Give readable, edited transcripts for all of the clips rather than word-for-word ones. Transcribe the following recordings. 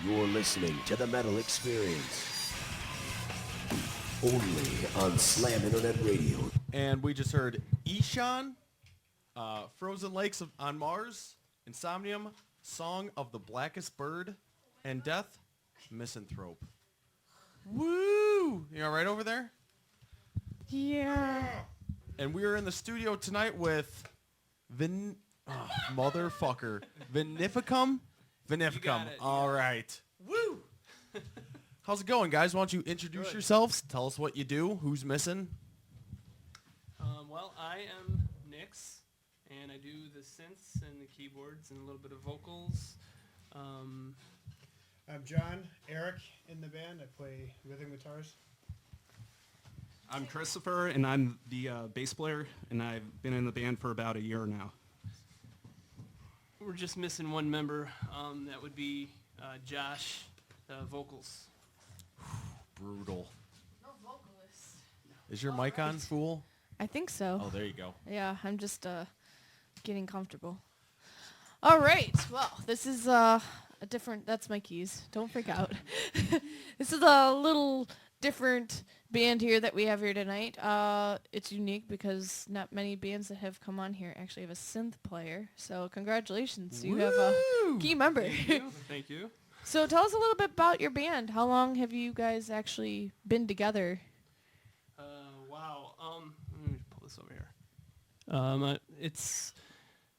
You're listening to the Metal Experience. Only on Slam Internet Radio. And we just heard Ishan, Frozen Lakes on Mars, Insomnium, Song of the Blackest Bird, and Death, Misanthrope. Woo! You all right over there? Yeah. And we are in the studio tonight with motherfucker. Veneficum? Veneficum. All right. Woo! How's it going, guys? Why don't you introduce yourselves? Tell us what you do. Who's missing? Well, I am Nix, and I do the synths and the keyboards and a little bit of vocals. I'm John, Eric in the band. I play rhythm guitars. I'm Christopher, and I'm the bass player, and I've been in the band for about a year now. We're just missing one member. That would be Josh, vocals. Brutal. No vocalist. Is your mic on, fool? I think so. Oh, there you go. Yeah, I'm just getting comfortable. All right. Well, this is a different. That's my keys. Don't freak out. This is a little different band here that we have here tonight. It's unique because not many bands that have come on here actually have a synth player. So congratulations, you have a key member. Thank you. Thank you. So tell us a little bit about your band. How long have you guys actually been together? Wow. Let me pull this over here.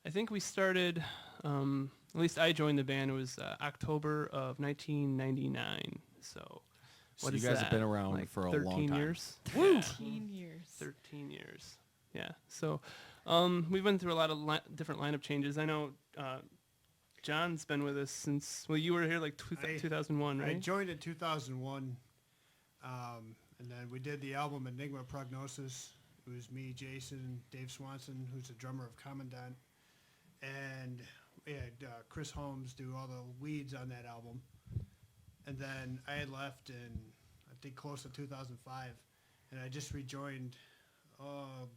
I think we started, at least I joined the band, it was October of 1999. So So you guys have been around like for a 13 long time. years. 13 years. 13 years. Yeah. So we've been through a lot of different lineup changes. I know John's been with us since, well, you were here like 2001, right? I joined in 2001, and then we did the album Enigma Prognosis. It was me, Jason, Dave Swanson, who's the drummer of Commandant, and we had Chris Holmes do all the leads on that album. And then I had left in, I think, close to 2005, and I just rejoined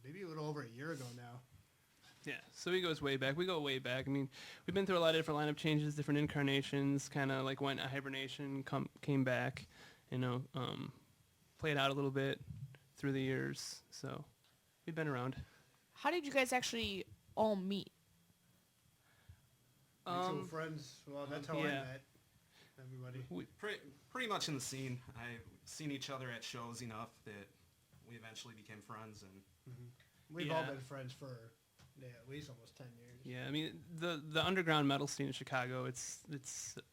maybe a little over a year ago now. Yeah, so he goes way back. We go way back. I mean, we've been through a lot of different lineup changes, different incarnations, kind of like went a hibernation, came back, played out a little bit through the years. So we've been around. How did you guys actually all meet? Mutual friends. Well, that's how I met everybody. Pretty much in the scene. I've seen each other at shows enough that we eventually became friends. And We've all been friends for at least almost 10 years. Yeah, I mean, the underground metal scene in Chicago, it's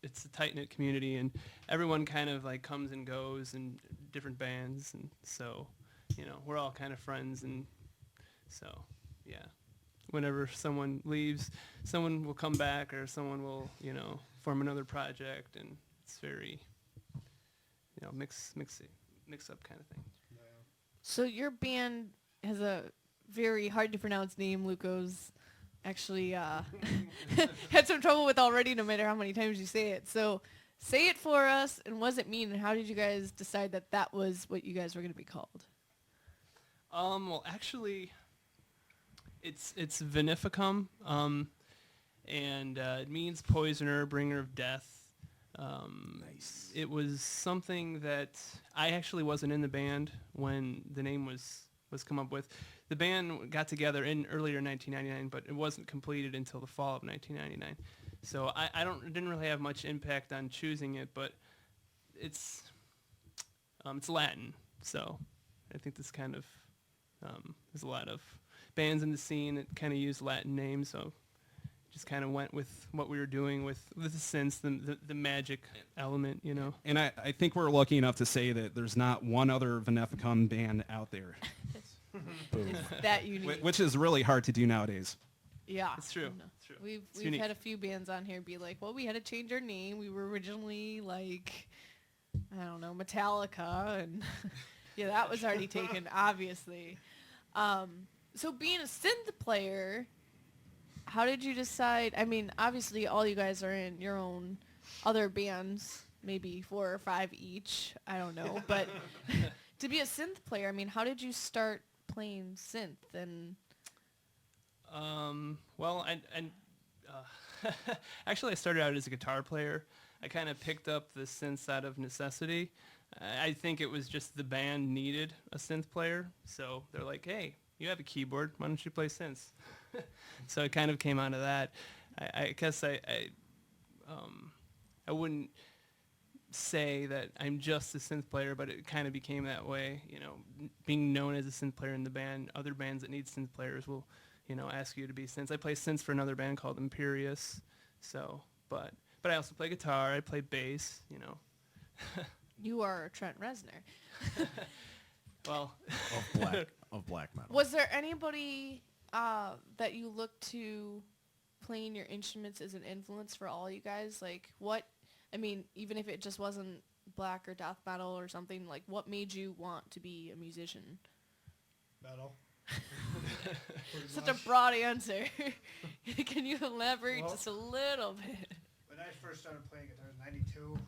a tight-knit community, and everyone kind of like comes and goes in different bands, and so, we're all kind of friends, and so, yeah. Whenever someone leaves, someone will come back, or someone will, form another project, and it's very, mix up kind of thing. Yeah. So your band has a very hard to pronounce name. Luco's actually had some trouble with already, no matter how many times you say it. So say it for us, and what does it mean, and how did you guys decide that that was what you guys were going to be called? Well, actually, it's Veneficum, and it means poisoner, bringer of death. Nice. It was something that I actually wasn't in the band when the name was come up with. The band got together in earlier 1999, but it wasn't completed until the fall of 1999. So I didn't really have much impact on choosing it, but it's Latin, so I think this kind of there's a lot of bands in the scene that kind of use Latin names, so just kind of went with what we were doing with the synths, the magic element, And I think we're lucky enough to say that there's not one other Veneficum band out there, It's that unique. which is really hard to do nowadays. Yeah. It's true. No. It's true. We've unique. had a few bands on here be like, well, we had to change our name. We were originally like, I don't know, Metallica, and yeah, that was already taken, obviously. So being a synth player, how did you decide? I mean, obviously all you guys are in your own other bands, maybe 4 or 5 each. I don't know, but to be a synth player, I mean, how did you start playing synth? And Well, I Actually, I started out as a guitar player. I kind of picked up the synths out of necessity. I think it was just the band needed a synth player, so they're like, "Hey, you have a keyboard. Why don't you play synths?" So it kind of came out of that. I guess I wouldn't say that I'm just a synth player, but it kind of became that way. You know, being known as a synth player in the band, other bands that need synth players will, ask you to be synths. I play synths for another band called Imperious. So, but I also play guitar. I play bass. You are Trent Reznor. Well, of black metal. Was there anybody that you looked to playing your instruments as an influence for all you guys? Like, even if it just wasn't black or death metal or something, like, what made you want to be a musician? Metal. Such a broad answer. Can you elaborate just a little bit? When I first started playing guitar, it was 92,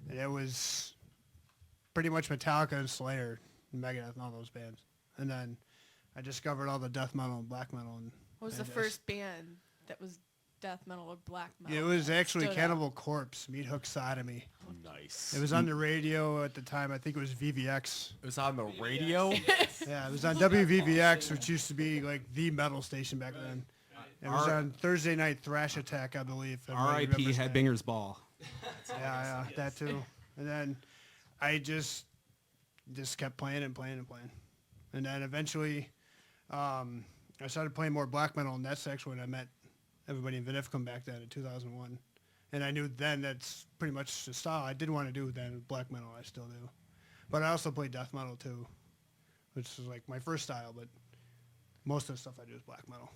and it was pretty much Metallica and Slayer and Megadeth and all those bands. And then I discovered all the death metal and black metal. And What was the first band that was death metal or black metal? It was actually stood out? Cannibal Corpse, Meat Hook Sodomy. Nice. It was on the radio at the time. I think it was VVX. It was on the radio. Yeah, it was on WVVX, which used to be like the metal station back then. It was on Thursday Night Thrash Attack, I believe. everybody R.I.P. remembers that. Headbanger's Ball. Yeah, that too. And then I just kept playing and playing and playing. And then eventually I started playing more black metal, and that's actually when I met everybody in Veneficum back then in 2001. And I knew then that's pretty much the style I did want to do then, black metal I still do. But I also play death metal too, which is like my first style, but most of the stuff I do is black metal.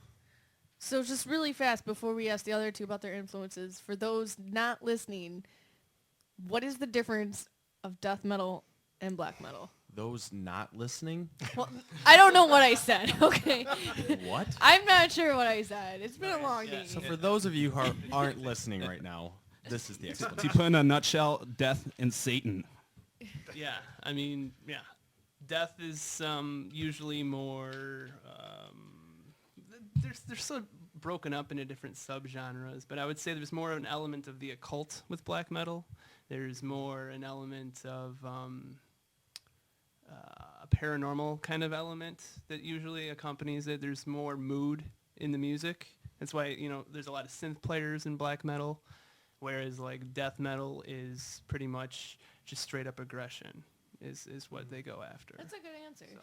So just really fast before we ask the other two about their influences, for those not listening, what is the difference of death metal and black metal? Those not listening. Well, I don't know what I said, okay? What? I'm not sure what I said. It's been a long day. So for those of you who aren't listening right now, this is the To explanation. put in a nutshell, death and Satan. yeah. Death is usually more. They're sort of broken up into different subgenres, but I would say there's more of an element of the occult with black metal. There's more an element of a paranormal kind of element that usually accompanies it. There's more mood in the music. That's why, there's a lot of synth players in black metal, whereas like death metal is pretty much just straight up aggression is what they go after. That's a good answer. So.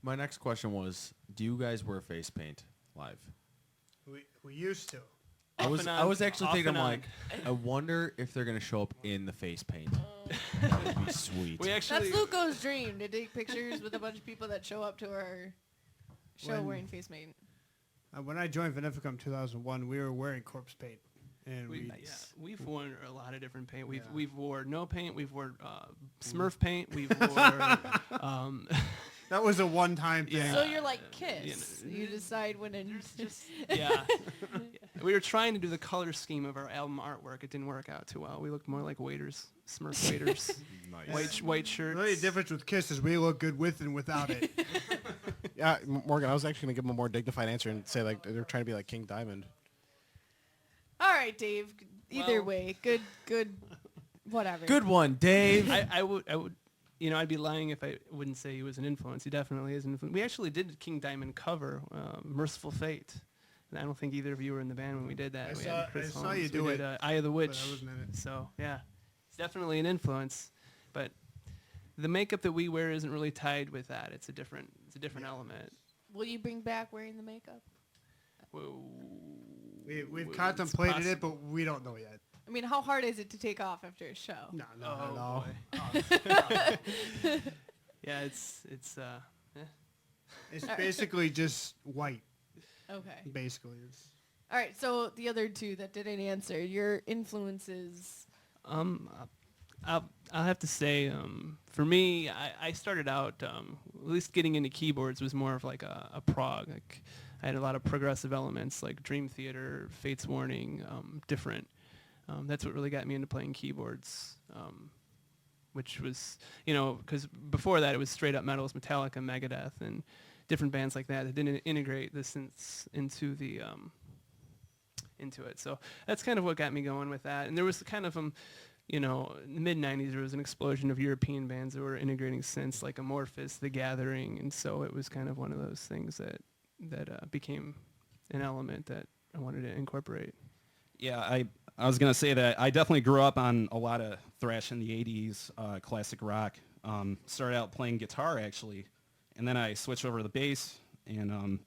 My next question was, do you guys wear face paint live? We used to. I was actually Off thinking, and I'm on. like, I wonder if they're gonna show up in the face paint. That would be sweet. We actually That's Luco's dream, to take pictures with a bunch of people that show up to our show wearing face paint. When I joined Veneficum 2001, we were wearing corpse paint. And we've worn a lot of different paint. Yeah. We've wore no paint. We've worn Smurf paint. We've wore that was a one-time thing. Yeah. So you're like Kiss. You decide when and just yeah. We were trying to do the color scheme of our album artwork. It didn't work out too well. We looked more like waiters, Smurf waiters, white shirts. The only difference with Kiss is we look good with and without it. Yeah, Morgan, I was actually going to give him a more dignified answer and say like they're trying to be like King Diamond. All right, Dave. Either Well- way, good, whatever. Good one, Dave. I would. I'd be lying if I wouldn't say he was an influence. He definitely is an influence. We actually did a King Diamond cover, Merciful Fate. And I don't think either of you were in the band when we did that. We had Chris I saw Holmes. you do we did, it, Eye of the Witch. I wasn't in it. So, yeah. It's definitely an influence. But the makeup that we wear isn't really tied with that. It's a different element. Will you bring back wearing the makeup? Whoa. We've It's contemplated it, but we don't know yet. I mean, how hard is it to take off after a show? No, Oh, not at all. boy. Yeah, it's It's basically just white. Okay. Basically, it's All right. So the other two that didn't answer, your influences. I'll have to say, for me, I started out, at least getting into keyboards was more of like a prog. Like I had a lot of progressive elements like Dream Theater, Fate's Warning, different. That's what really got me into playing keyboards, which was, because before that it was straight up metal, it was Metallica, Megadeth, and different bands like that that didn't integrate the synths into into it. So that's kind of what got me going with that. And there was kind of in the mid 90s, there was an explosion of European bands that were integrating synths like Amorphous, The Gathering, and so it was kind of one of those things that became an element that I wanted to incorporate. Yeah, I was going to say that I definitely grew up on a lot of thrash in the 80s, classic rock. Started out playing guitar, actually, and then I switched over to the bass. And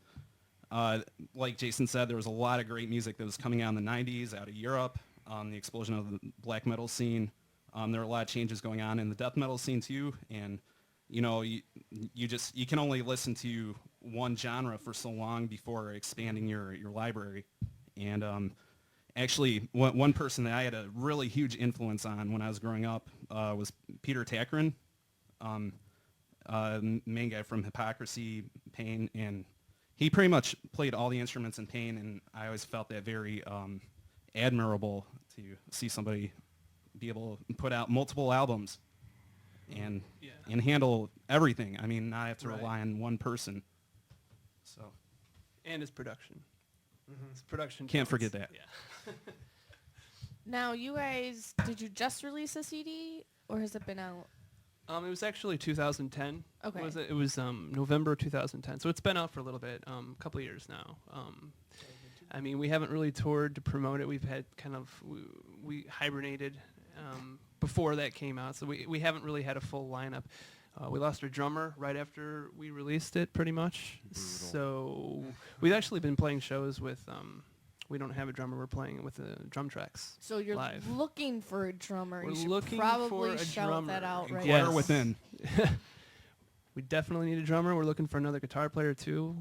like Jason said, there was a lot of great music that was coming out in the 90s out of Europe, the explosion of the black metal scene. There were a lot of changes going on in the death metal scene, too. And, you can only listen to one genre for so long before expanding your library. And actually, one person that I had a really huge influence on when I was growing up was Peter Takrin, main guy from Hypocrisy, Pain, and he pretty much played all the instruments in Pain, and I always felt that very admirable to see somebody be able to put out multiple albums and handle everything. I mean, not have to rely on one person. So, And his production. His production. Can't talents. forget that. Yeah. Now, you guys, did you just release a CD, or has it been out? It was actually 2010. Okay. It was November 2010. So it's been out for a little bit, a couple of years now. I mean, we haven't really toured to promote it. We've had we hibernated before that came out, so we haven't really had a full lineup. We lost our drummer right after we released it, pretty much. Brutal. So we've actually been playing shows with. We don't have a drummer. We're playing with the drum tracks. So you're live. looking for a drummer. We're you should looking probably for a shout drummer. that out right Inquire now. Yes. within. We definitely need a drummer. We're looking for another guitar player too,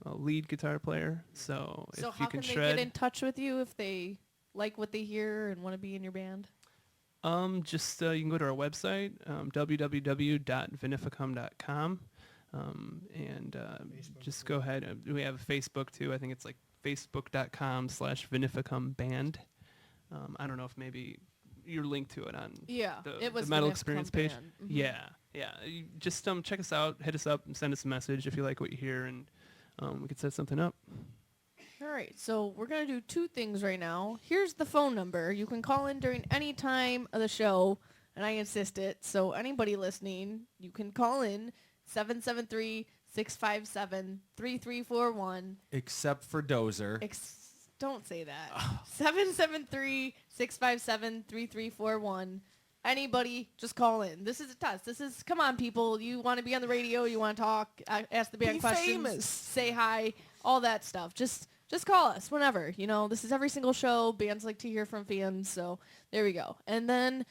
a lead guitar player. So So if how you can they shred, get in touch with you if they like what they hear and want to be in your band? just you can go to our website, www.veneficum.com, and just go ahead. We have a Facebook too. I think it's like facebook.com/Veneficum I don't know if maybe you're linked to it on Yeah, the, it was the Metal Veneficum Experience page. Band. Mhm. Yeah. You just check us out, hit us up, and send us a message if you like what you hear, and we could set something up. All right, so we're going to do two things right now. Here's the phone number. You can call in during any time of the show, and I insist it. So anybody listening, you can call in 773-657-3341. Except for Dozer. Don't say that. 773-657-3341. Anybody, just call in. This is a test. Come on, people. You want to be on the radio, you want to talk, ask the band Be questions, famous. say hi, all that stuff. Just call us whenever. This is every single show. Bands like to hear from fans, so there we go. And then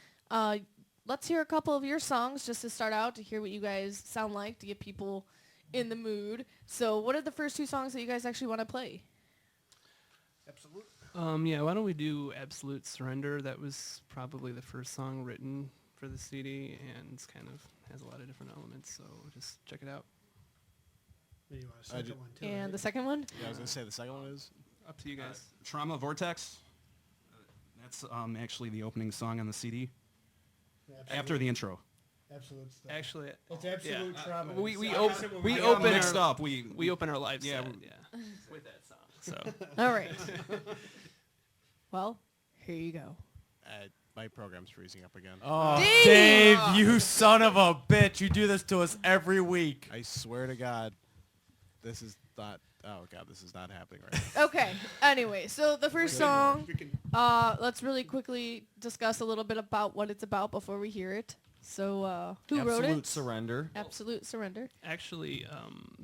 let's hear a couple of your songs just to start out, to hear what you guys sound like, to get people in the mood. So what are the first two songs that you guys actually want to play? Absolutely. Why don't we do Absolute Surrender? That was probably the first song written for the CD, and it's kind of has a lot of different elements, so just check it out. Maybe you want a second one too. And right? the second one? Yeah, I was gonna say the second one is. Up to you guys. Trauma Vortex. That's actually the opening song on the CD after the intro. Absolute stuff. Actually, It's absolute trauma. we It's op- opposite what we got open mixed our- up. we open our live Yeah, set, with that song. So All right. Well, here you go. My program's freezing up again. Oh, Dave! Dave, you son of a bitch. You do this to us every week. I swear to God, this is not. Oh God, this is not happening right now. Okay. Anyway, so the first song, let's really quickly discuss a little bit about what it's about before we hear it. So, who wrote it? Absolute surrender. Absolute Surrender. actually,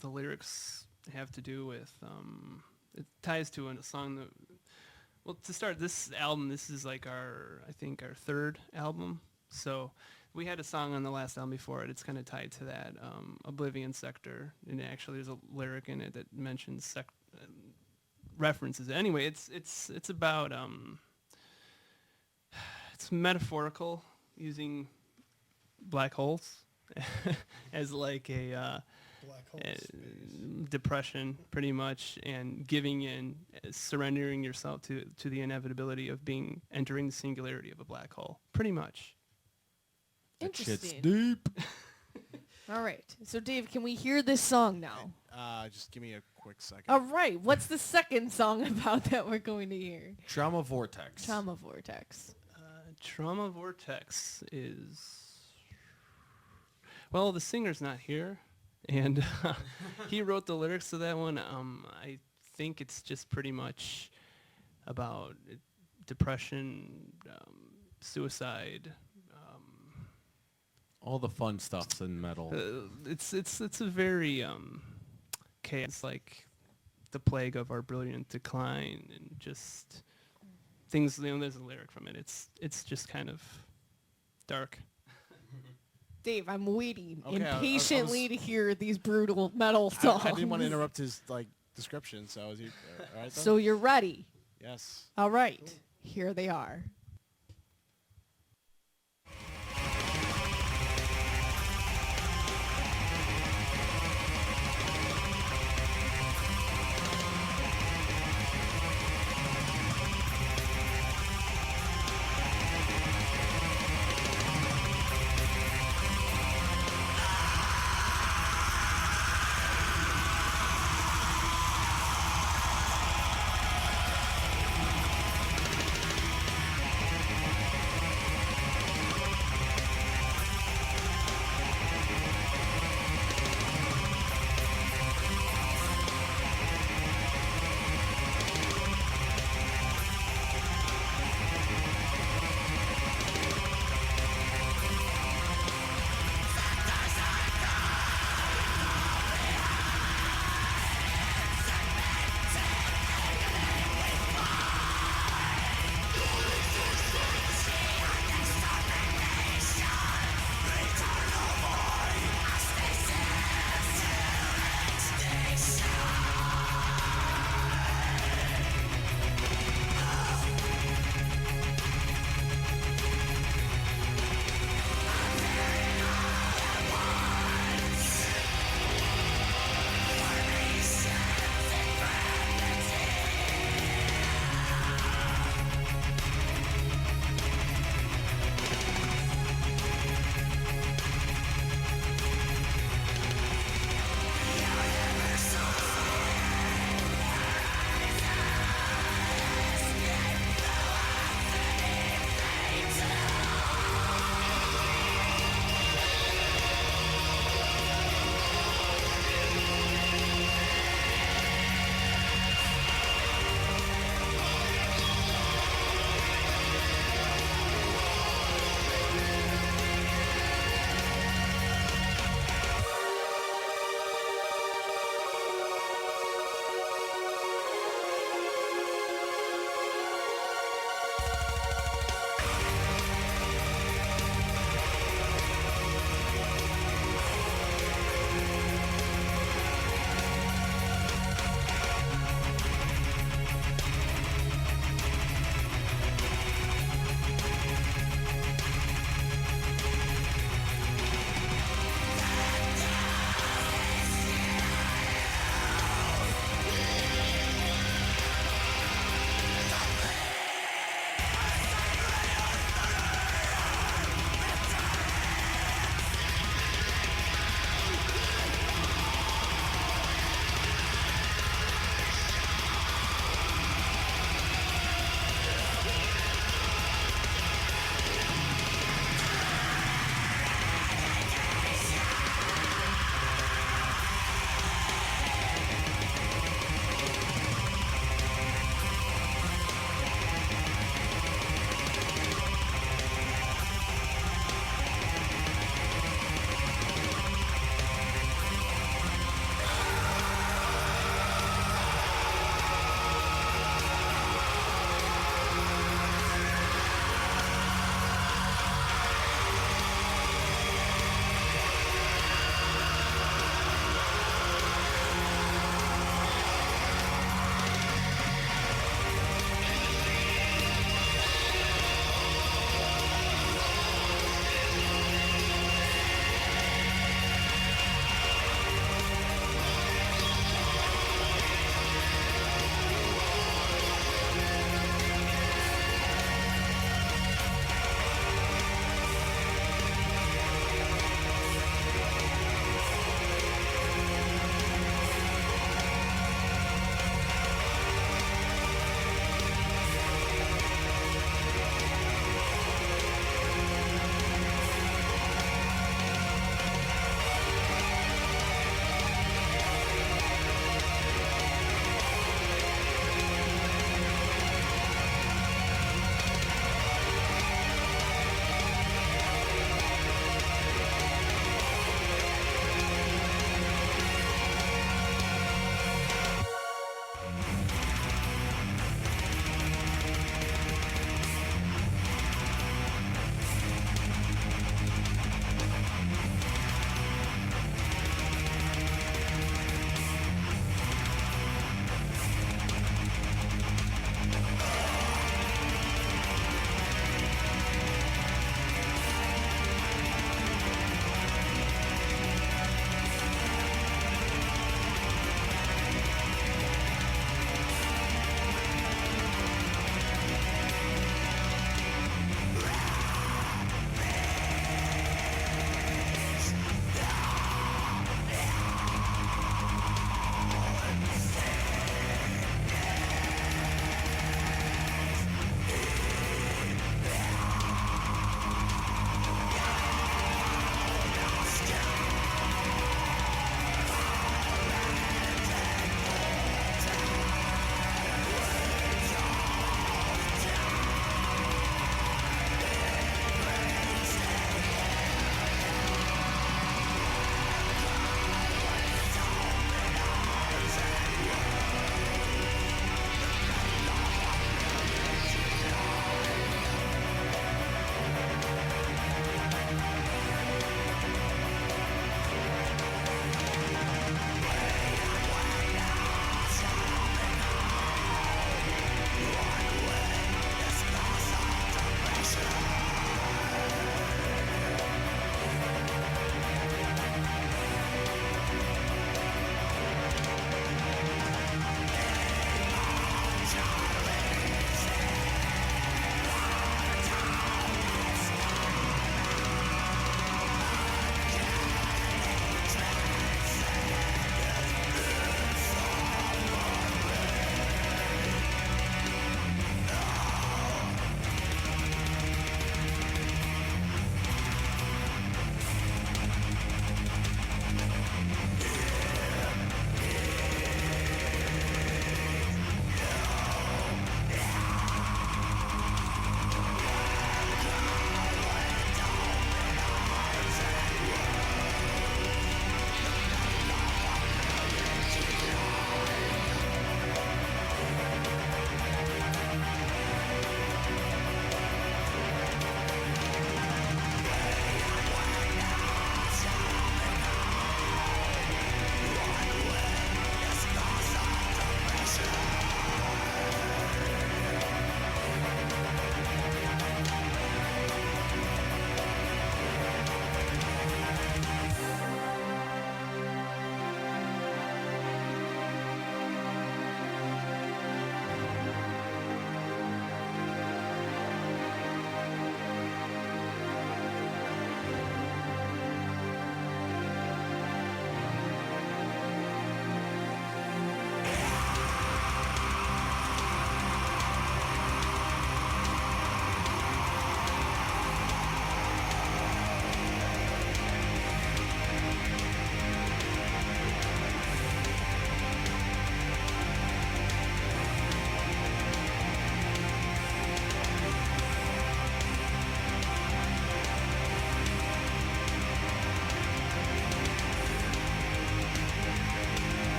the lyrics have to do with it ties to a song that. Well, to start this album, this is like our third album. So we had a song on the last album before it. It's kind of tied to that, Oblivion Sector. And actually there's a lyric in it that mentions references. Anyway, it's about, it's metaphorical, using black holes as like a Black hole space. depression, pretty much, and giving in, surrendering yourself to the inevitability of entering the singularity of a black hole, pretty much. That shit's Interesting. deep. All right. So, Dave, can we hear this song now? Just give me a quick second. All right. What's the second song about that we're going to hear? Trauma Vortex. Trauma Vortex. Trauma Vortex is... Well, the singer's not here, and he wrote the lyrics to that one. I think it's just pretty much about depression, suicide. All the fun stuff's in metal. It's a very chaos, like the plague of our brilliant decline, and just things. There's a lyric from it. It's just kind of dark. Dave, I'm waiting Okay, impatiently to hear these brutal metal songs. I didn't want to interrupt his description, so is he all right then? So you're ready. Yes. All right. Here they are.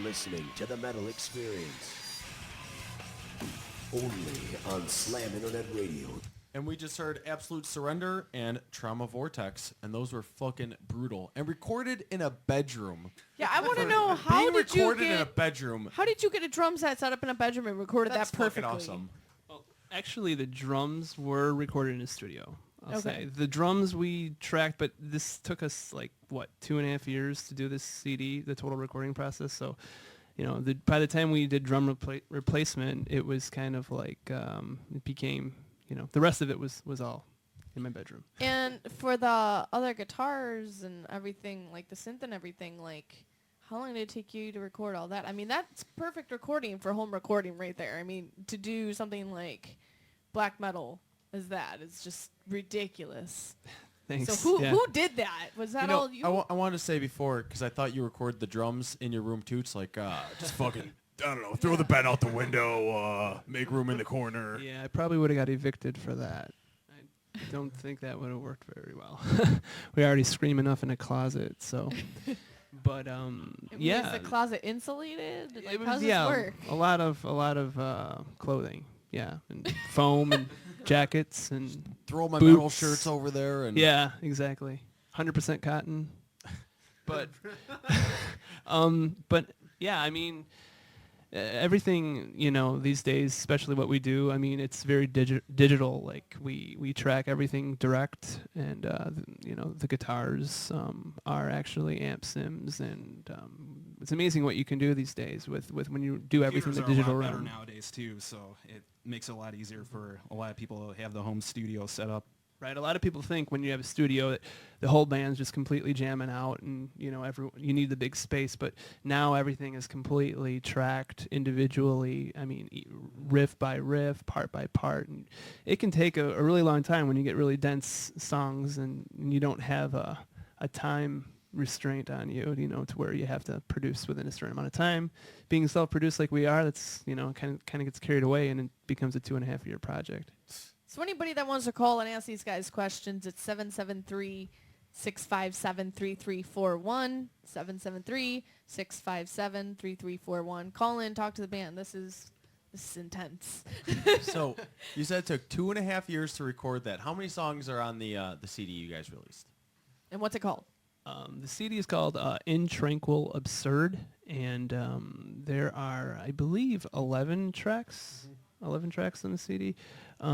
listening to the Metal Experience. Only on Slam Internet Radio. And we just heard Absolute Surrender and Trauma Vortex, and those were fucking brutal. And recorded in a bedroom. Yeah, I want to know how Being did you recorded in a get bedroom. how did you get a drum set set up in a bedroom and recorded That's that perfectly? fucking awesome. Well, actually, the drums were recorded in a studio. I'll Okay. say the drums we tracked, but this took us like what 2.5 years to do this CD, the total recording process. So, you know, by the time we did drum replacement, it was kind of like it became, you know, the rest of it was all in my bedroom. And for the other guitars and everything, like the synth and everything, like how long did it take you to record all that? I mean, that's perfect recording for home recording right there. I mean, to do something like black metal as that is just ridiculous. Thanks. So Yeah. who did that? Was that all you? I wanted to say before, because I thought you recorded the drums in your room too. It's like, just fucking, I don't know, throw the bed out the window, make room in the corner. Yeah, I probably would have got evicted for that. I don't think that would have worked very well. We already scream enough in a closet, so. But yeah, Is the closet insulated? Like, it was, how does yeah, this work? a lot of clothing, yeah, and foam and jackets and Throw my Boots. metal shirts over there and yeah, exactly, 100% cotton. But but yeah, I mean. Everything, you know, these days, especially what we do, I mean, it's very digital. Like we track everything direct, and you know, the guitars are actually amp sims, and it's amazing what you can do these days with when you do everything the Computers digital are a lot better realm. nowadays too, so it makes it a lot easier for a lot of people to have the home studio set up. Right, a lot of people think when you have a studio that the whole band's just completely jamming out, and you know you need the big space. But now everything is completely tracked individually. I mean, riff by riff, part by part, and it can take a really long time when you get really dense songs and you don't have a time restraint on you. You know, to where you have to produce within a certain amount of time. Being self-produced like we are, that's, you know, kind of gets carried away, and it becomes a 2.5-year project. So anybody that wants to call and ask these guys questions, it's 773-657-3341, 773-657-3341. Call in, talk to the band. This is intense. So you said it took 2.5 years to record that. How many songs are on the CD you guys released? And what's it called? The CD is called In Tranquil Absurd, and there are, I believe, 11 tracks. 11 tracks on the CD. Yeah.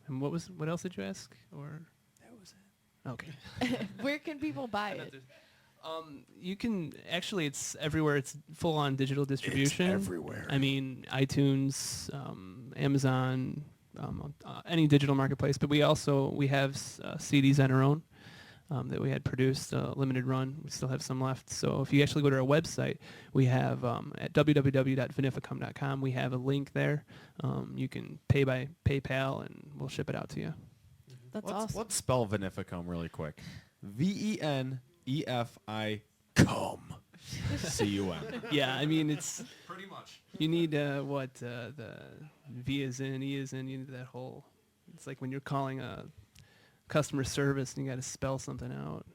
And what else did you ask? Or that was it. Okay. Where can people buy it? You can actually, it's everywhere. It's full on digital distribution. everywhere. I mean, iTunes, Amazon, any digital marketplace. But we have CDs on our own. That we had produced, limited run. We still have some left. So if you actually go to our website, we have at www.veneficum.com, we have a link there. You can pay by PayPal, and we'll ship it out to you. That's awesome. Let's spell Veneficum really quick. Veneficum. CUM. Yeah, I mean, it's Pretty much. you need the V is in, E is in. You need that whole. It's like when you're calling a customer service and you got to spell something out.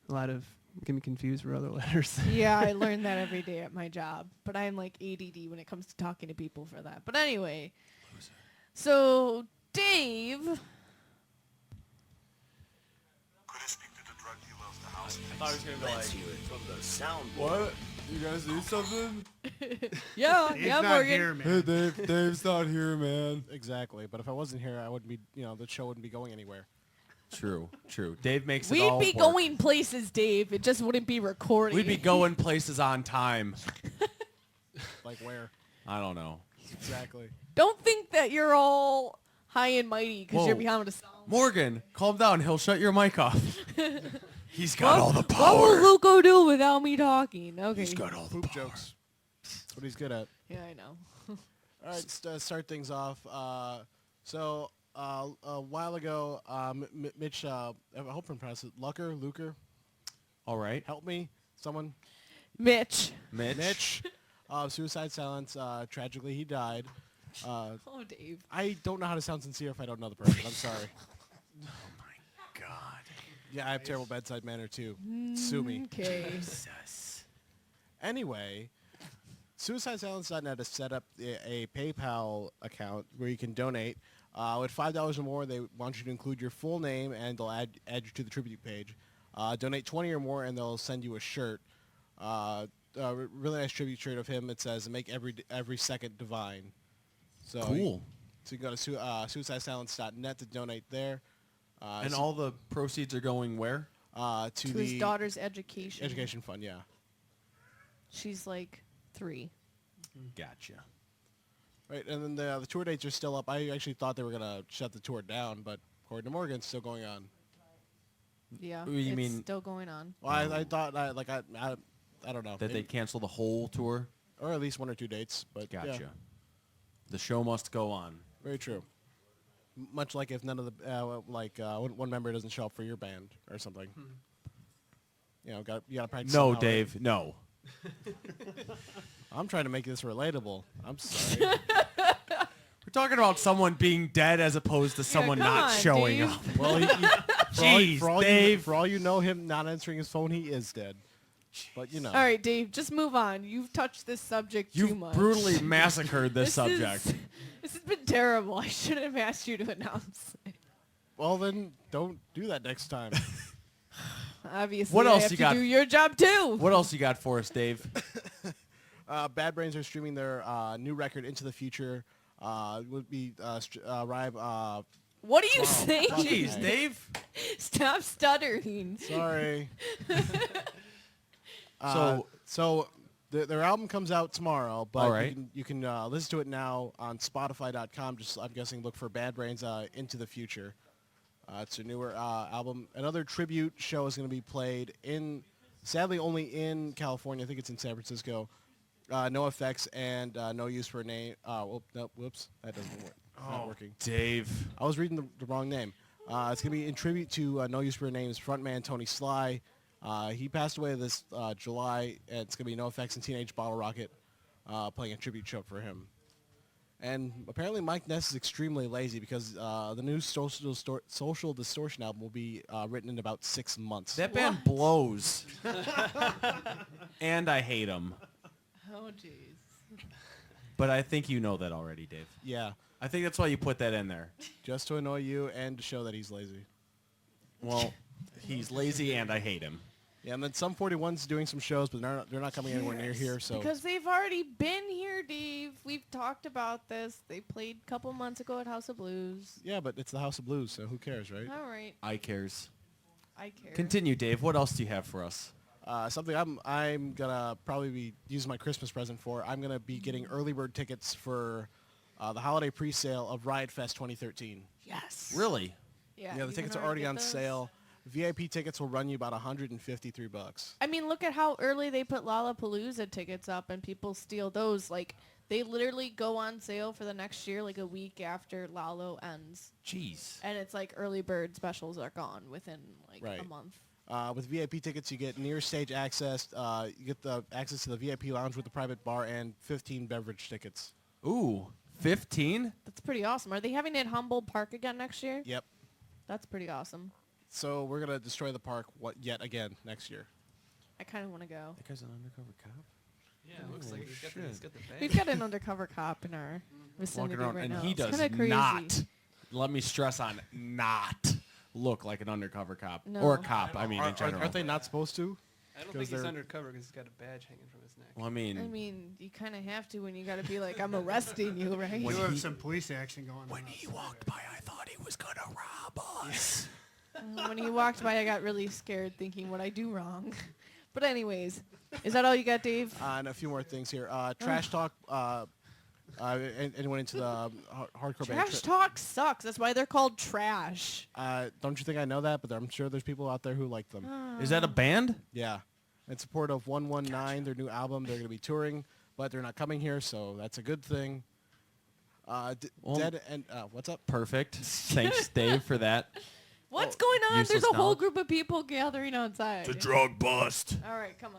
A lot of get me confused for other letters. Yeah, I learn that every day at my job. But I'm like ADD when it comes to talking to people for that. But anyway. So, Dave. Could I speak to the drug dealer of the house? I thought it was going to be Let's like, hear it from the soundboard. what? You guys do something? Yeah, Dave's yeah, not Morgan. here, man. Dave's not here, man. Exactly. But if I wasn't here, I wouldn't be. The show wouldn't be going anywhere. True. Dave makes it We'd all be work. going places, Dave. It just wouldn't be recording. We'd be going places on time. Like where? I don't know. Exactly. Don't think that you're all high and mighty because you're Whoa. behind a sound. Morgan, calm down. He'll shut your mic off. He's got all the What will power. Luco do without me talking? Okay. He's got all the Poop power. jokes. That's what he's good at. Yeah, I know. All right, start things off. So a while ago, Mitch, I hope I'm pronouncing it, Luker, All right. help me, someone. Mitch. Mitch. Suicide Silence. Tragically, he died. Oh, Dave. I don't know how to sound sincere if I don't know the person. I'm sorry. God. Yeah, I have terrible bedside manner too. Sue me. Okay. Anyway, SuicideSilence.net has set up a PayPal account where you can donate. With $5 or more, they want you to include your full name, and they'll add you to the tribute page. Donate 20 or more, and they'll send you a shirt. Really nice tribute shirt of him. It says, "Make every second divine." So Cool. So you can go to SuicideSilence.net to donate there. And all the proceeds are going where? To To the his daughter's education. education fund, yeah. She's like 3. Gotcha. Right, and then the tour dates are still up. I actually thought they were gonna shut the tour down, but according to Morgan, it's still going on. Yeah. You it's mean- still going on. Well, I thought I don't know That they cancel the whole tour? or at least 1 or 2 dates, but Gotcha. yeah, The show must go on. very true. Much like if none of the one member doesn't show up for your band or something. You know, you gotta practice. No, somehow, right? Dave, no. I'm trying to make this relatable. I'm sorry. We're talking about someone being dead as opposed to someone come not on, showing Dave. up. Well, Jeez, Dave. For all you know, him not answering his phone, he is dead. But you know. All right, Dave, just move on. You've touched this subject too You've much. brutally massacred this subject. This has been terrible. I shouldn't have asked you to announce it. Well, then don't do that next time. Obviously, What I else have you to got? do your job too. What else you got for us, Dave? Bad Brains are streaming their new record, Into the Future. Would be arrive. What are you saying? Jeez, Dave. Stop stuttering. Sorry. So- so their album comes out tomorrow, but All right. you can listen to it now on Spotify.com. Just I'm guessing look for Bad Brains Into the Future. It's a newer album. Another tribute show is going to be played sadly only in California. I think it's in San Francisco. No Effects and No Use for a Name. No, whoops, that doesn't work. Not working. Dave. I was reading the wrong name. It's going to be in tribute to No Use for a Name's frontman Tony Sly. He passed away this July, and it's going to be No Effects and Teenage Bottle Rocket playing a tribute show for him. And apparently Mike Ness is extremely lazy because the new Social Distortion album will be written in about 6 months. That band blows. And I hate him. Oh, jeez. But I think you know that already, Dave. Yeah, I think that's why you put that in there. just to annoy you and to show that he's lazy. Well, he's lazy and I hate him. Yeah, and then Sum 41's doing some shows, but they're not coming anywhere near here. So Because they've already been here, Dave. We've talked about this. They played a couple months ago at House of Blues. yeah, but it's the House of Blues, so who cares, right? All right. I cares. I care. Continue, Dave. What else do you have for us? Something I'm gonna probably be using my Christmas present for. I'm gonna be getting early bird tickets for the holiday pre-sale of Riot Fest 2013. Yes. Really? Yeah, you the tickets can are already get on those. sale. VIP tickets will run you about $153. I mean, look at how early they put Lollapalooza tickets up and people steal those. Like, they literally go on sale for the next year, like a week after Lalo ends. Jeez. And it's like early bird specials are gone within like Right. a month. With VIP tickets, you get near stage access. You get the access to the VIP lounge with the private bar and 15 beverage tickets. Ooh, 15? That's pretty awesome. Are they having it at Humboldt Park again next year? Yep. That's pretty awesome. So we're gonna destroy the park yet again next year. I kind of want to go. That guy's an undercover cop? Yeah, it looks like he's got the bag. We've got an undercover cop in our vicinity Walking around, right and now. he It's does kinda crazy. not, let me stress on not, look like an undercover cop. No. Or a cop, I mean, in Aren't general. they not supposed to? I don't 'Cause think he's they're- undercover because he's got a badge hanging from his neck. Well, I I mean, mean, you kind of have to when you got to be like, I'm arresting you, right? We do have some police action going on. when he walked by, I thought he was going to rob us. When he walked by, I got really scared thinking, what I do wrong? But anyways, is that all you got, Dave? And a few more things here. Trash Talk. Anyone into the hardcore band? Trash talk sucks. That's why they're called trash. Don't you think I know that? But I'm sure there's people out there who like them. Is that a band? Yeah. In support of 119, their new album, they're going to be touring, but they're not coming here, so that's a good thing. Well- Dead and what's up? Perfect. Thanks, Dave, for that. What's going on? useless There's a whole knowledge. group of people gathering outside. drug bust. All right, come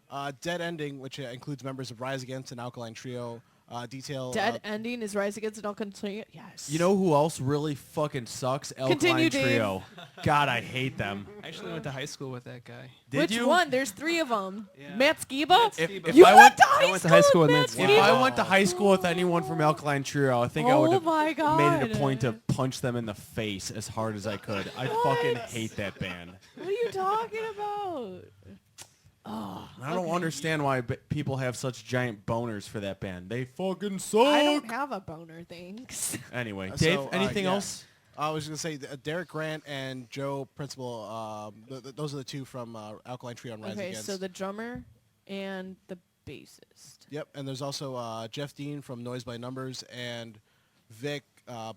on. Dead Ending, which includes members of Rise Against and Alkaline Trio, detail. Dead Ending is Rise Against an Continue. Yes. You know who else really fucking sucks? Continue, Alkaline Dave. Trio. God, I hate them. I actually went to high school with that guy. Did Which you? one? There's 3 of them. Yeah. Matt Skiba? If You I went went- to I went to high school with Matt Skiba? If I went to high school with anyone from Alkaline Trio, I think I would Oh have my made it a God. point to punch them in the face as hard as I could. I fucking hate that band. What are you talking about? I don't understand why people have such giant boners for that band. They fucking suck. I don't have a boner, thanks. Anyway, So, Dave, anything yeah. else? I was going to say Derek Grant and Joe Principal, those are the 2 from Alkaline Trio on Rise Okay, Against. so the drummer and the bassist. Yep, and there's also Jeff Dean from Noise by Numbers and Vic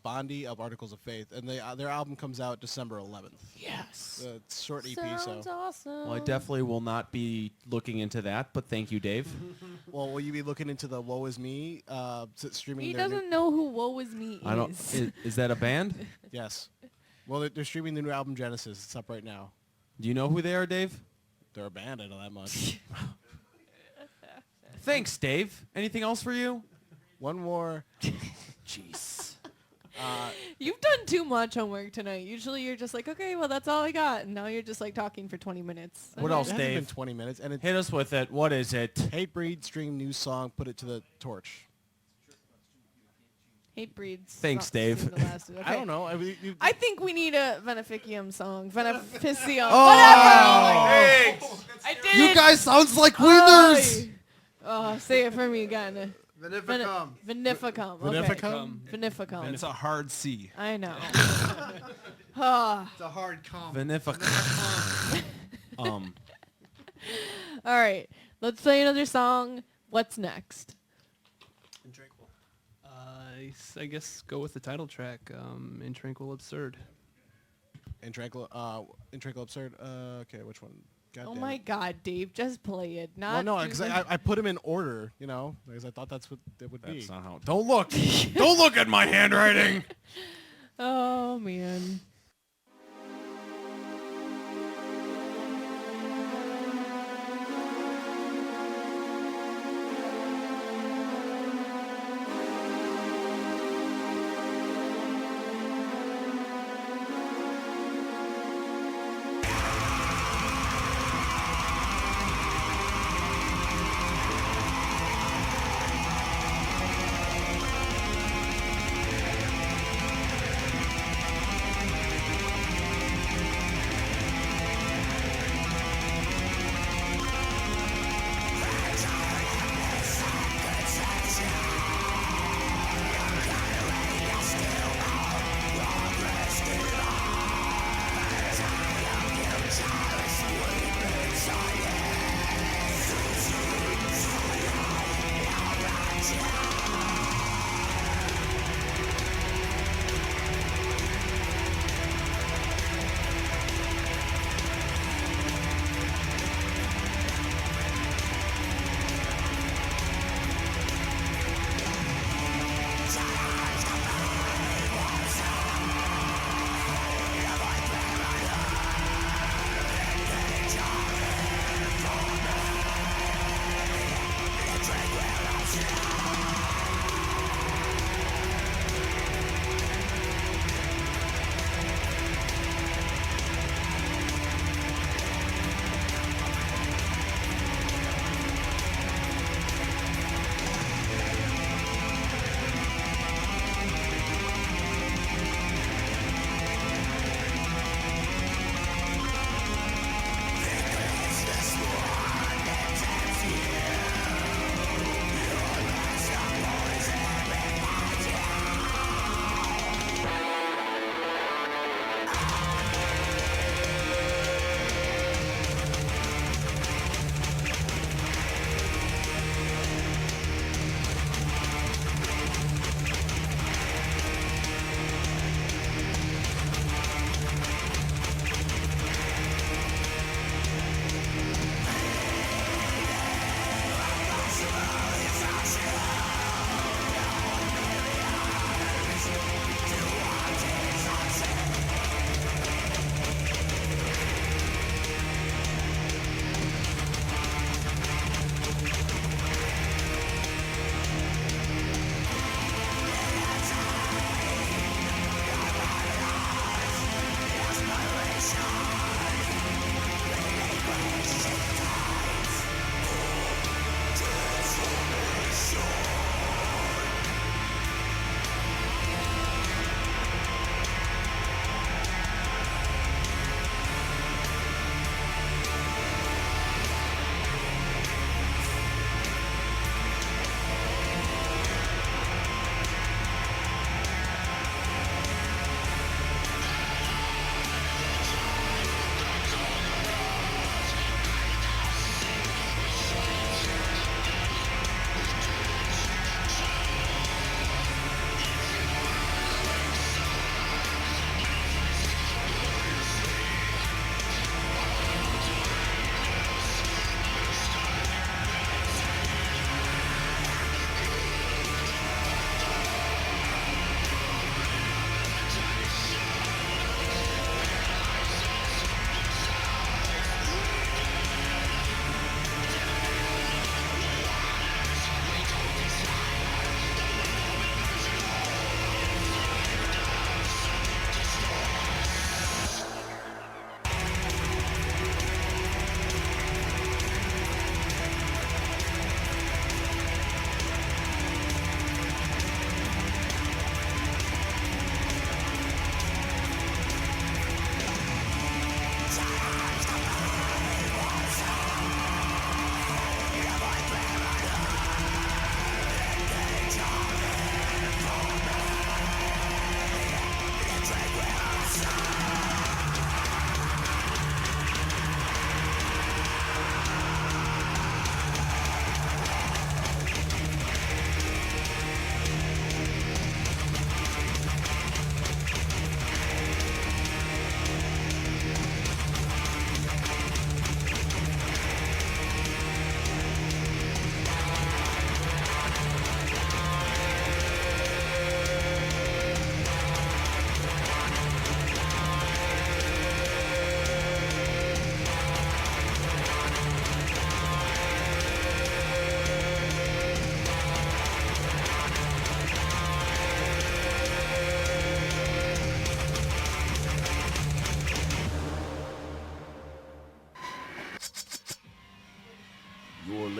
Bondi of Articles of Faith. And their album comes out December 11th. Yes. It's a short EP, Sounds so... awesome. Well, I definitely will not be looking into that, but thank you, Dave. Well, will you be looking into the Woe Is Me streaming He their new... doesn't know who Woe Is Me is. I don't. Is that a band? Yes. Well, they're streaming the new album Genesis. It's up right now. Do you know who they are, Dave? They're a band, I know that much. Thanks, Dave. Anything else for you? One more. Jeez. You've done too much homework tonight. Usually you're just like, okay, well, that's all I got. And now you're just like talking for 20 minutes. What Okay. else, It hasn't been Dave? 20 minutes, and it's Hit us with it. What is it? Hatebreed stream new song, Put It to the Torch. Hate breeds. Thanks, not Dave. seen the last- I okay. don't know. I think we need a Veneficum song. Veneficium. Oh, Whatever. I did you it. guys sounds like winners. Oh, say it for me again. Veneficum. Veneficum. Okay. Veneficum? Veneficum. It's a hard C. I know. Ah. It's a hard comp. Venefic. All right. Let's play another song. What's next? I guess go with the title track, In Tranquil Absurd. In Tranquil Absurd. Okay, which one? God Oh damn my it. God, Dave, just play it. Not Well, no, do because the- I put them in order, because I thought that's what it would be. That's not how. Don't look. Don't look at my handwriting. Oh man.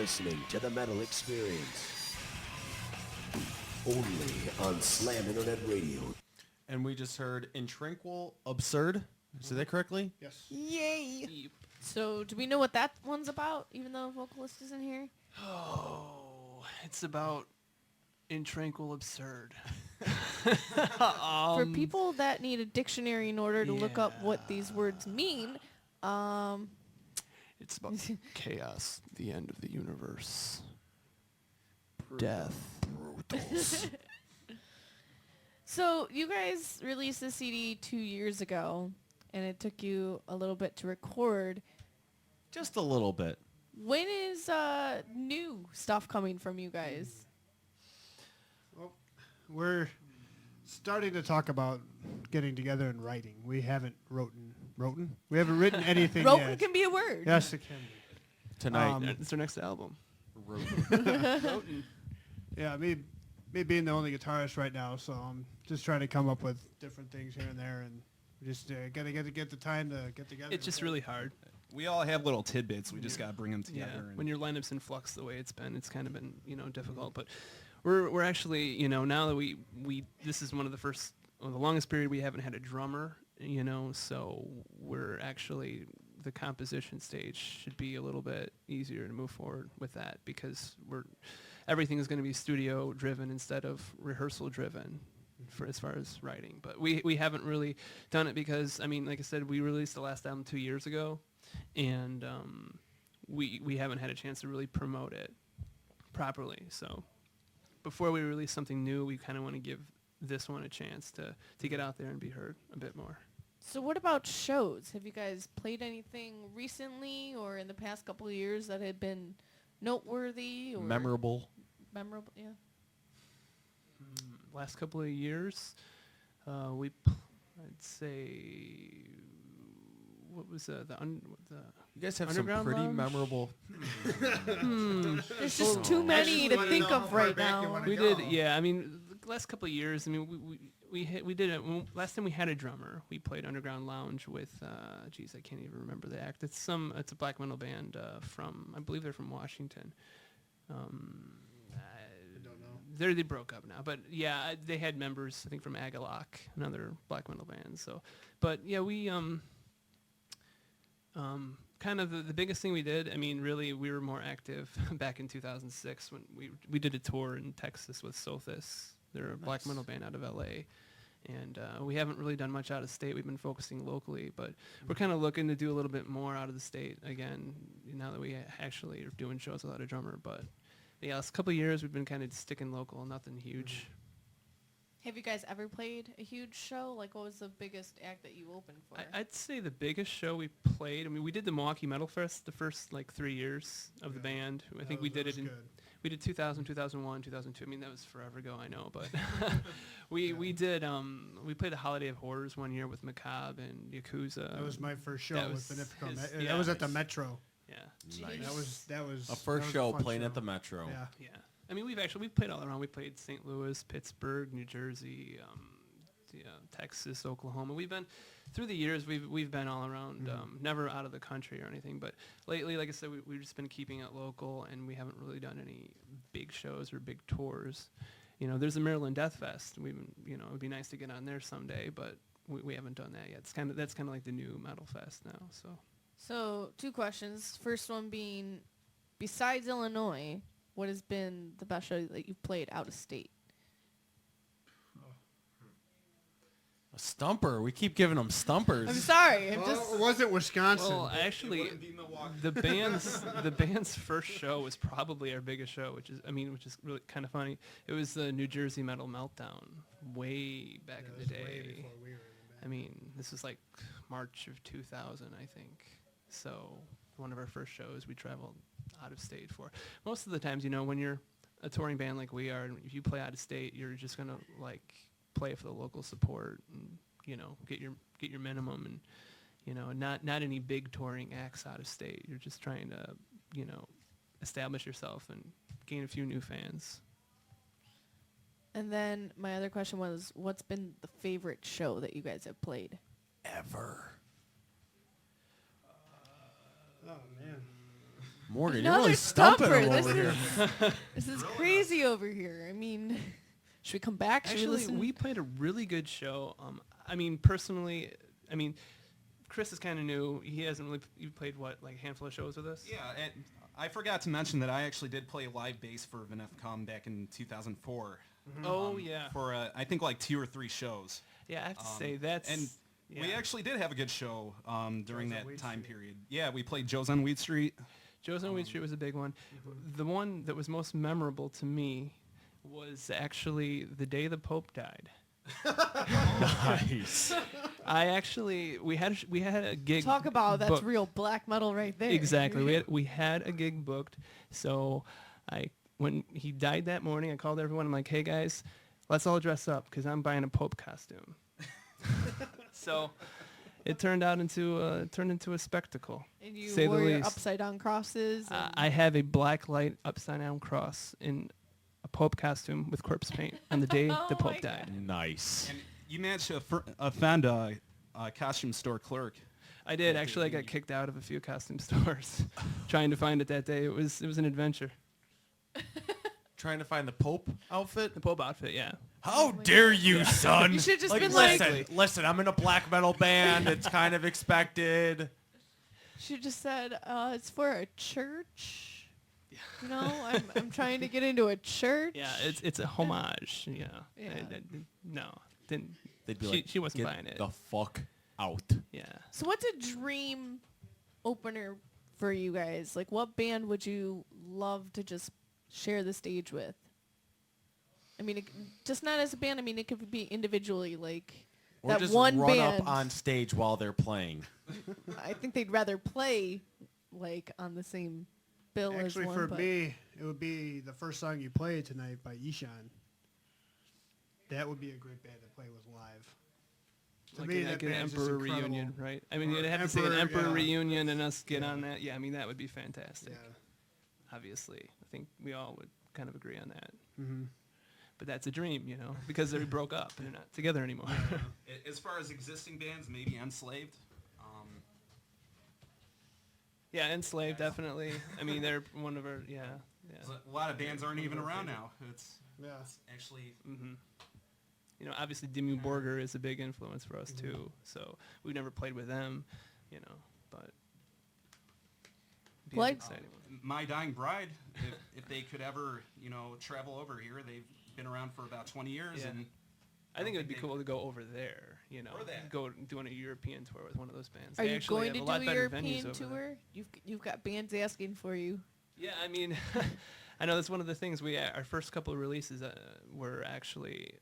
listening to the Metal Experience. Only on Slam Internet Radio. And we just heard In Tranquil Absurd. Did I say that correctly? Yes. Yay! So, do we know what that one's about, even though vocalist isn't here? Oh, it's about In Tranquil Absurd. For people that need a dictionary in order to look up what these words mean, It's about chaos, the end of the universe. Death. So you guys released the CD 2 years ago, and it took you a little bit to record. Just a little bit. When is new stuff coming from you guys? Well, we're starting to talk about getting together and writing. We haven't written. We haven't written anything Roten yet. can be a word. Yes, it can be. Tonight. It's their next album. Yeah, me being the only guitarist right now, so I'm just trying to come up with different things here and there, and we just gotta get the time to get together. It's just really hard. We all have little tidbits. We just got to bring them Yeah, together. when your lineup's in flux the way it's kind of been, difficult. But we're actually, now that we this is one of the longest period we haven't had a drummer, so we're actually, the composition stage should be a little bit easier to move forward with that, because everything is going to be studio driven instead of rehearsal driven for as far as writing. But we haven't really done it because, like I said, we released the last album 2 years ago, and we haven't had a chance to really promote it properly. So before we release something new, we kind of want to give this one a chance to get out there and be heard a bit more. So what about shows? Have you guys played anything recently or in the past couple of years that had been noteworthy or Memorable. Memorable, yeah. Last couple of years, I'd say, what was the You guys have Underground some pretty Lounge? memorable. There's just too many to think of right now. we did, yeah. The last couple of years, we did it. Last time we had a drummer, we played Underground Lounge with, I can't even remember the act. It's a black metal band I believe they're from Washington. I don't know. They broke up now, but yeah, they had members, I think, from Agalok, another black metal band. So, but yeah, we kind of the biggest thing we did. Really, we were more active back in 2006 when we did a tour in Texas with Sothis. They're a black metal band out of LA, and we haven't really done much out of state. We've been focusing locally, but we're kind of looking to do a little bit more out of the state again now that we actually are doing shows without a drummer. But yeah, last couple of years we've been kind of sticking local, nothing huge. Have you guys ever played a huge show? Like, what was the biggest act that you opened for? I'd say the biggest show we played. We did the Milwaukee Metal Fest the first 3 years of the band. I think we did it in. Good. We did 2000, 2001, 2002. That was forever ago, I know, but we did. We played the Holiday of Horrors one year with Macabre and Yakuza. That was my first show That with was Veneficum. his- That was at the Metro. Yeah, Jeez. That was A first that was show a fun playing show. at the Metro. Yeah. yeah. We've played all around. We played St. Louis, Pittsburgh, New Jersey, Texas, Oklahoma. We've been through the years. We've been all around. Never out of the country or anything. But lately, like I said, we've just been keeping it local, and we haven't really done any big shows or big tours. There's the Maryland Death Fest. We've been, it would be nice to get on there someday, but we haven't done that yet. That's kind of like the new metal fest now. So 2 questions. First one being, besides Illinois, what has been the best show that you've played out of state? A stumper. We keep giving them stumpers. I'm sorry. Well, it wasn't Wisconsin. Well, actually, the band's first show was probably our biggest show, which is really kind of funny. It was the New Jersey Metal Meltdown, way back in the Way day. before we were in the band. This was like March of 2000, I think. So one of our first shows we traveled out of state for. Most of the times, when you're a touring band like we are, and if you play out of state, you're just gonna play for the local support and get your minimum, and not any big touring acts out of state. You're just trying to establish yourself and gain a few new fans. And then my other question was, what's been the favorite show that you guys have played? Ever. Oh man. Morgan, you're Another really stumping stumper. him This over here. This is crazy over here. I mean, should we come back? Should we Actually, listen? we played a really good show. I mean, personally, I mean, Chris is kind of new. He hasn't really you played like a handful of shows with us. Yeah, and I forgot to mention that I actually did play live bass for Veneficum back in 2004. Oh yeah. For I think like 2 or 3 shows. Yeah, I have to say that's And we yeah. actually did have a good show during Joe's on that Weed time Street. period. Yeah, we played Joe's on Weed Street. Joe's on Weed Street was a big one. The one that was most memorable to me was actually the day the Pope died. Nice. We had a gig. Talk about that's booked. real black metal right there. Exactly. We had a gig booked. So when he died that morning, I called everyone. I'm like, hey guys, let's all dress up because I'm buying a Pope costume. So it turned into a spectacle. And you say the wore your least. upside down crosses. And I have a black light upside down cross in a Pope costume with corpse paint on the day Oh the my Pope died. Nice. And you managed to offend a costume store clerk. I did actually. I got kicked out of a few costume stores trying to find it that day. It was an adventure. Trying to find the Pope outfit? The Pope outfit, yeah. How dare you, son? You should've just been listen, like- listen, I'm in a black metal band. It's kind of expected. she just said, it's for a church. You know, I'm trying to get into a church. Yeah, it's a homage. Yeah. Yeah. No, didn't. They'd be She- like, she wasn't "Get buying it." the fuck out. Yeah. So what's a dream opener for you guys? Like, what band would you love to just share the stage with? I mean, just not as a band. I mean, it could be individually, like Or that just one run band. up on stage while they're playing. I think they'd rather play like on the same bill Actually, as one. for but me, it would be the first song you played tonight by Ishan. That would be a great band to play with live. To Like, me, an, that like an band's just Emperor incredible. reunion, right? I mean, Or you'd have to say an Emperor, Emperor yeah. reunion and us get Yeah. on that. Yeah, I mean, that would be fantastic. Yeah. Obviously, I think we all would kind of agree on that. Mm-hmm. But that's a dream, you know, because they broke up and they're not together anymore. As far as existing bands, maybe Enslaved. Yeah, Enslaved, definitely. I mean, they're one of our, yeah. A lot of bands aren't even around now. It's Yeah. actually You know, obviously Dimmu Borgir is a big influence for us too. So we've never played with them, you know, but be an Like- exciting one. My Dying Bride. If they could ever, travel over here, they've been around for about 20 years, Yeah. and I think it would be they- cool to go over there, you know, Or that. go doing a European tour with one of those bands. are They you actually going have to a do lot a better venues European over there. tour? You've got bands asking for you. Yeah, I mean, I know that's one of the things our first couple of releases were actually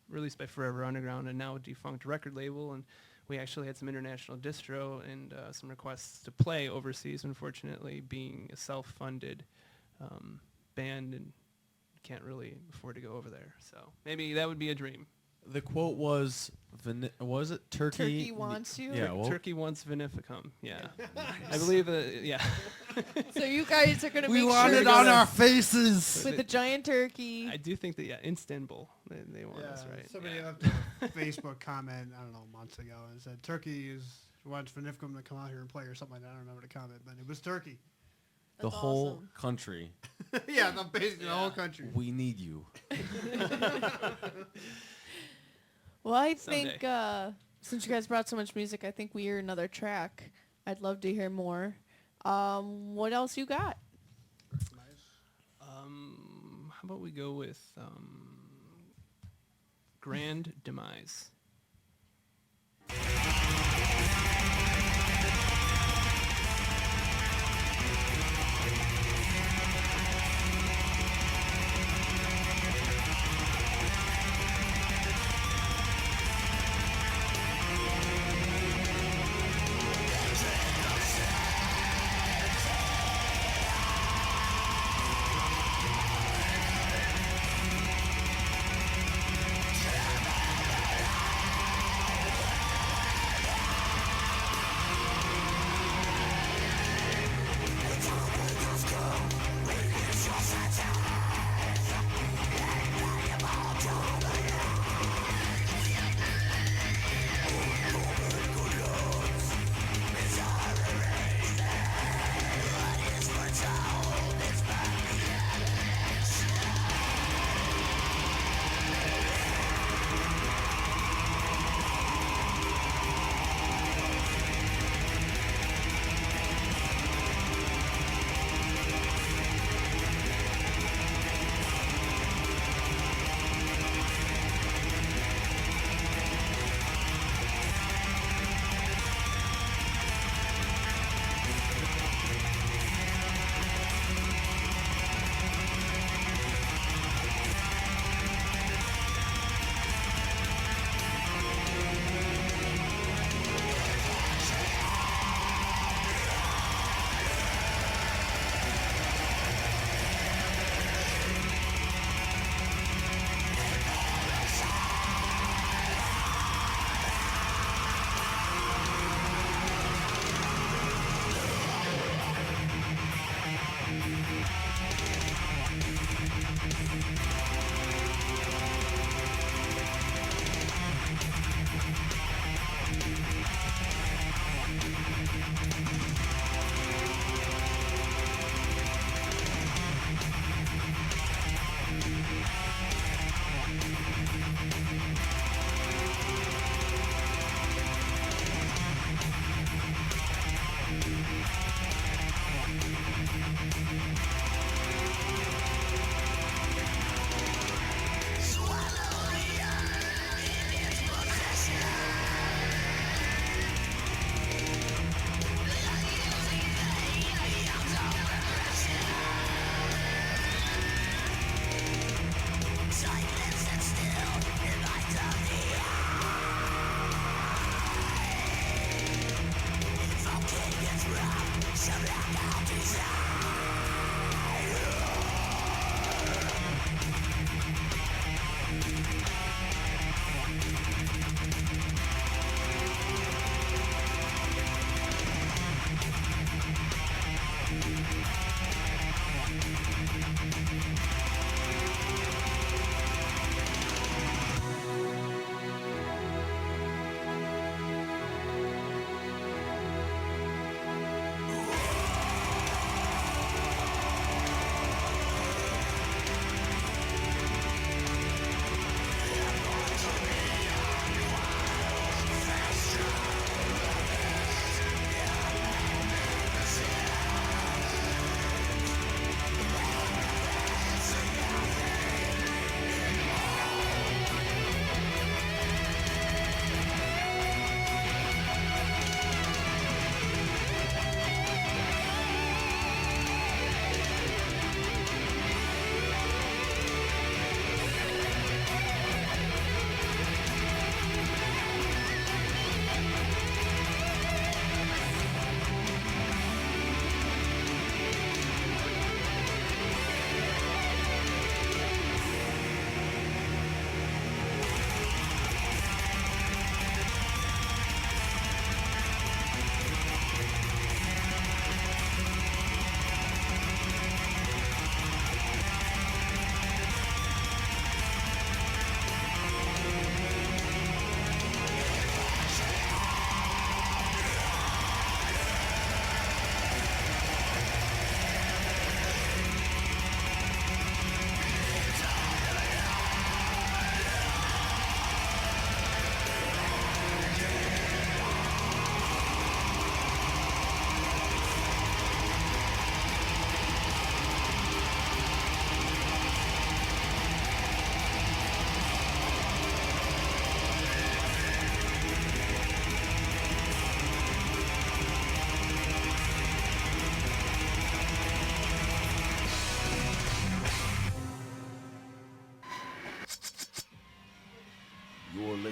released by Forever Underground and now a defunct record label, and we actually had some international distro and some requests to play overseas. Unfortunately, being a self-funded band and can't really afford to go over there, so maybe that would be a dream. The quote was, was it Turkey? Turkey wants you? Yeah, well, Turkey wants Veneficum. Yeah, I believe. Yeah. So you guys are going to we make want sure it on our faces. with the giant turkey. I do think that Istanbul they want us, right? Somebody Yeah. left a Facebook comment, I don't know, months ago, and said Turkey wants Veneficum to come out here and play or something like that. I don't remember the comment, but it was Turkey. The That's whole awesome. country. Yeah, basically the whole country. We need you. Well, I Someday. think since you guys brought so much music, I think we hear another track. I'd love to hear more. What else you got? How about we go with Grand Demise?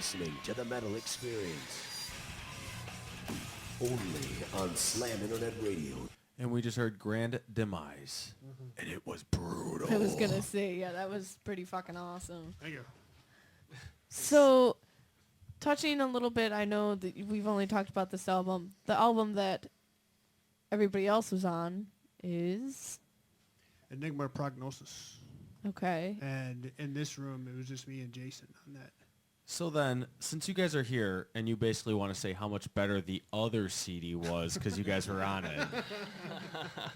listening to the Metal Experience. Only on Slam Internet Radio. And we just heard Grand Demise. And it was brutal. I was gonna say, yeah, that was pretty fucking awesome. Thank you. So, touching a little bit, I know that we've only talked about this album. The album that everybody else was on is Enigma Prognosis. okay. And in this room, it was just me and Jason on that. So then, since you guys are here and you basically want to say how much better the other CD was because you guys were on it,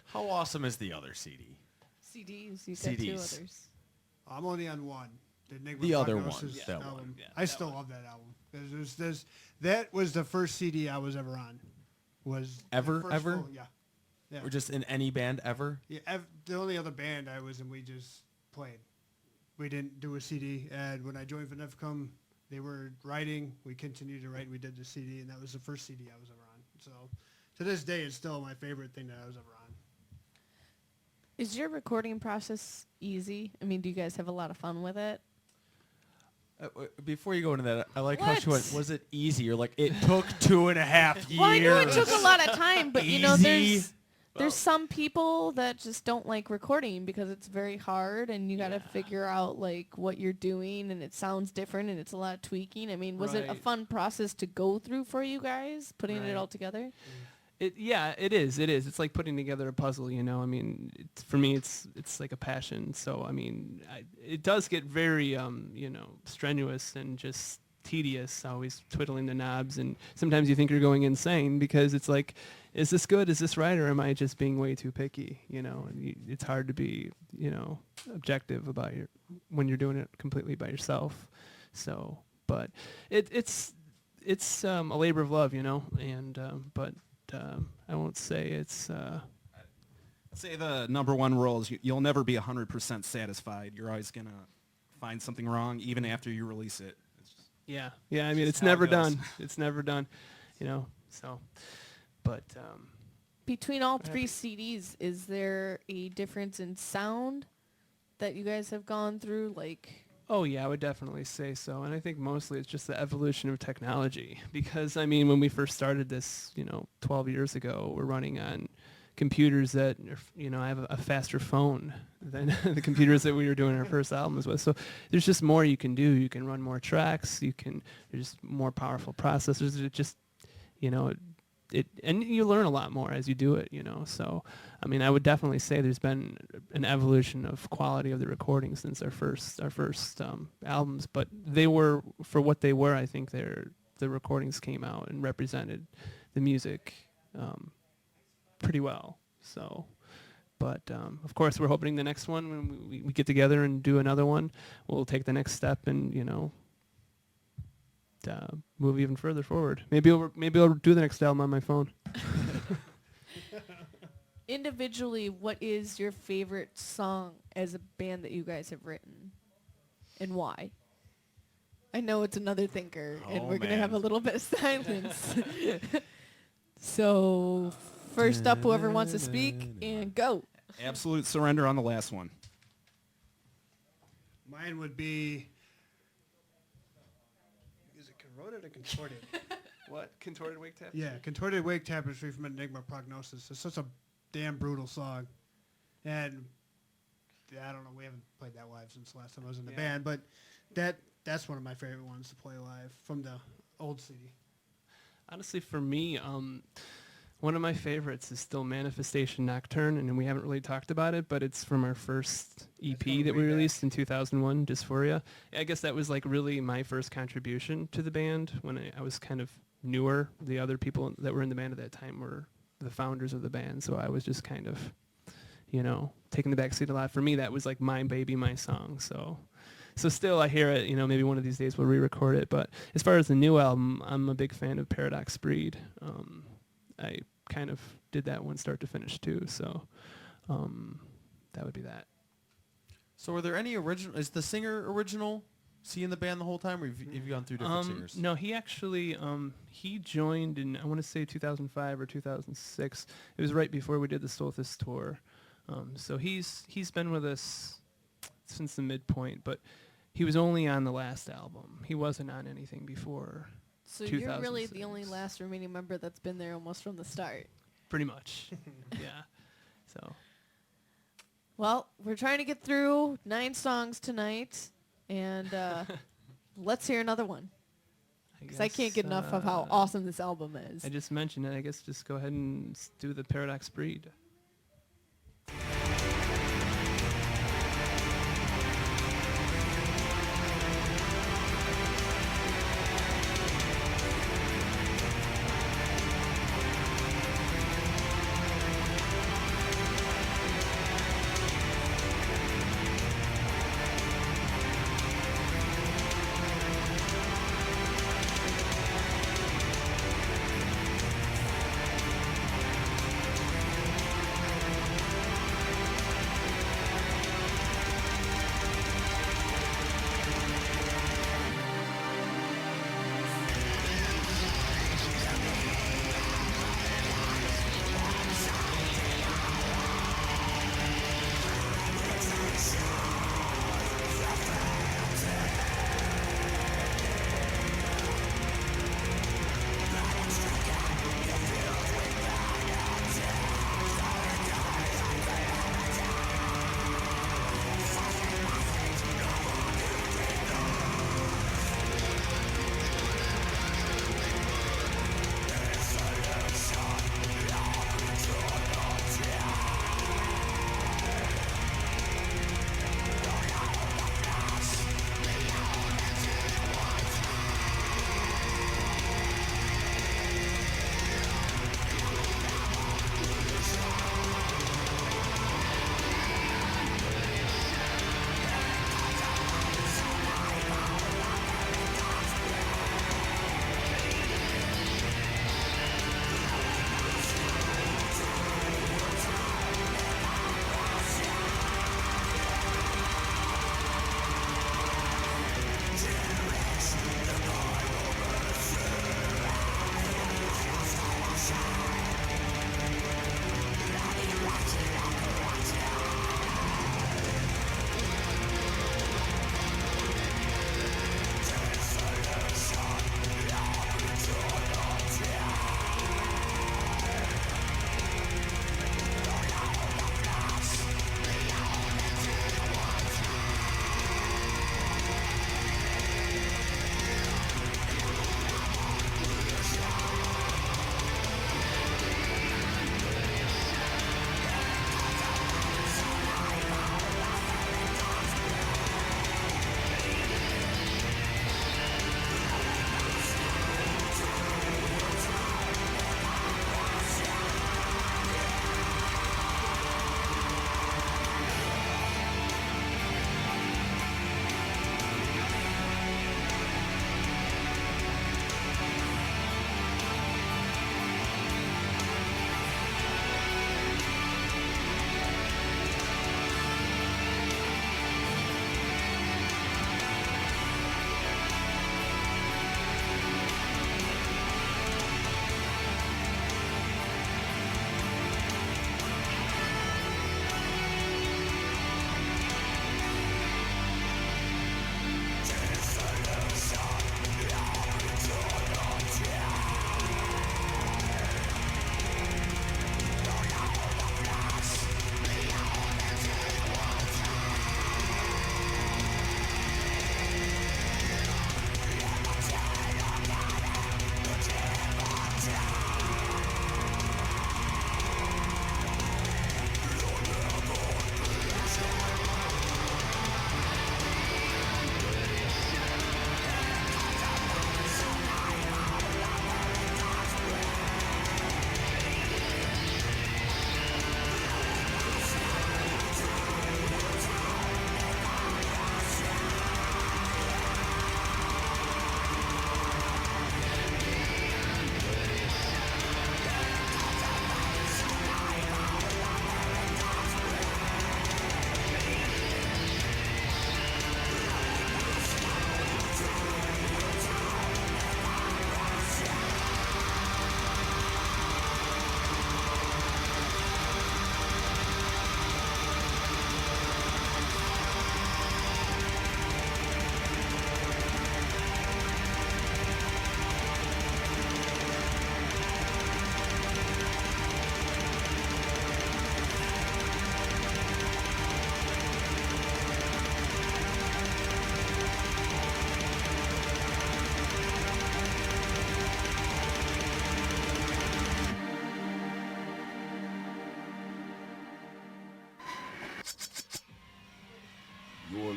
how awesome is the other CD? CDs. You got two CDs. others. I'm only on one. The Enigma The other Prognosis one, that album. one. Yeah, I that still one. love that album. That was the first CD I was ever on. Was the Ever? first Ever? full- yeah. Yeah. Or just in any band ever? Yeah, the only other band I was in, we just played. We didn't do a CD. And when I joined Veneficum, they were writing. We continued to write. We did the CD, and that was the first CD I was ever on. So to this day, it's still my favorite thing that I was ever on. Is your recording process easy? I mean, do you guys have a lot of fun with it? Before you go into that, I like how What? she went, was it easy? You're like, it took 2.5 years. Well, I know it took a lot of time, but you know, Easy. there's some people that just don't like recording because it's very hard and you got to figure out like what you're doing and it sounds different and it's a lot of tweaking. I mean, was it a Right. fun process to go through for you guys, putting it Right. all together? Yeah, it is. It is. It's like putting together a puzzle, you know. I mean, for me, it's like a passion. So, I mean, it does get very, you know, strenuous and just tedious, always twiddling the knobs. And sometimes you think you're going insane because it's like, is this good? Is this right? Or am I just being way too picky, you know? And it's hard to be, you know, objective about when you're doing it completely by yourself. So, but it's a labor of love, you know, and, but I won't say it's... I'd say the number one rule is you'll never be 100% satisfied. You're always going to find something wrong even after you release it. It's just, Yeah, I mean, it's how it never goes. done. It's never done, you know, so, but, Between all three CDs, is there a difference in sound that you guys have gone through? Like, oh yeah, I would definitely say so. And I think mostly it's just the evolution of technology. Because, I mean, when we first started this, you know, 12 years ago, we're running on computers that, you know, I have a faster phone than the computers that we were doing our first albums with. So there's just more you can do. You can run more tracks. There's more powerful processors. It just, you know, and you learn a lot more as you do it, you know. So, I mean, I would definitely say there's been an evolution of quality of the recordings since our first albums. But they were, for what they were, I think the recordings came out and represented the music pretty well. So, but of course, we're hoping the next one, when we get together and do another one, we'll take the next step and, you know, move even further forward. Maybe I'll do the next album on my phone. individually, what is your favorite song as a band that you guys have written, and why? I know it's another thinker, and Oh, we're going to have a man. little bit of silence. So, first up, whoever wants to speak, and go. absolute surrender on the last one. Mine would be... Is it corroded or contorted? What? Contorted Wake Tap? Yeah, Contorted Wake Tapestry from Enigma Prognosis. It's such a damn brutal song. And I don't know, we haven't played that live since the last time I was in the band, but that's one of my favorite ones to play live from the old CD. Honestly, for me, one of my favorites is still Manifestation Nocturne, and we haven't really talked about it, but it's from our first EP going that we way back. released in 2001, Dysphoria. I guess that was like really my first contribution to the band when I was kind of newer. The other people that were in the band at that time were the founders of the band, so I was just kind of, you know, taking the back seat a lot. For me, that was like my baby, my song, so still I hear it, you know, maybe one of these days we'll re-record it. But as far as the new album, I'm a big fan of Paradox Breed. I kind of did that one start to finish too, so that would be that. So are there any original, is the singer original? Is he in the band the whole time, or have you gone through different singers? No, he actually, he joined in, I want to say 2005 or 2006. It was right before we did the Solstice tour. So he's been with us since the midpoint, but He was only on the last album. He wasn't on anything before. So you're really the 2006. only last remaining member that's been there almost from the start. Pretty much. Yeah. So Well, we're trying to get through 9 songs tonight, and let's hear another one. Because I can't get enough of how awesome this album is. I just mentioned it. I guess just go ahead and do the Paradox Breed.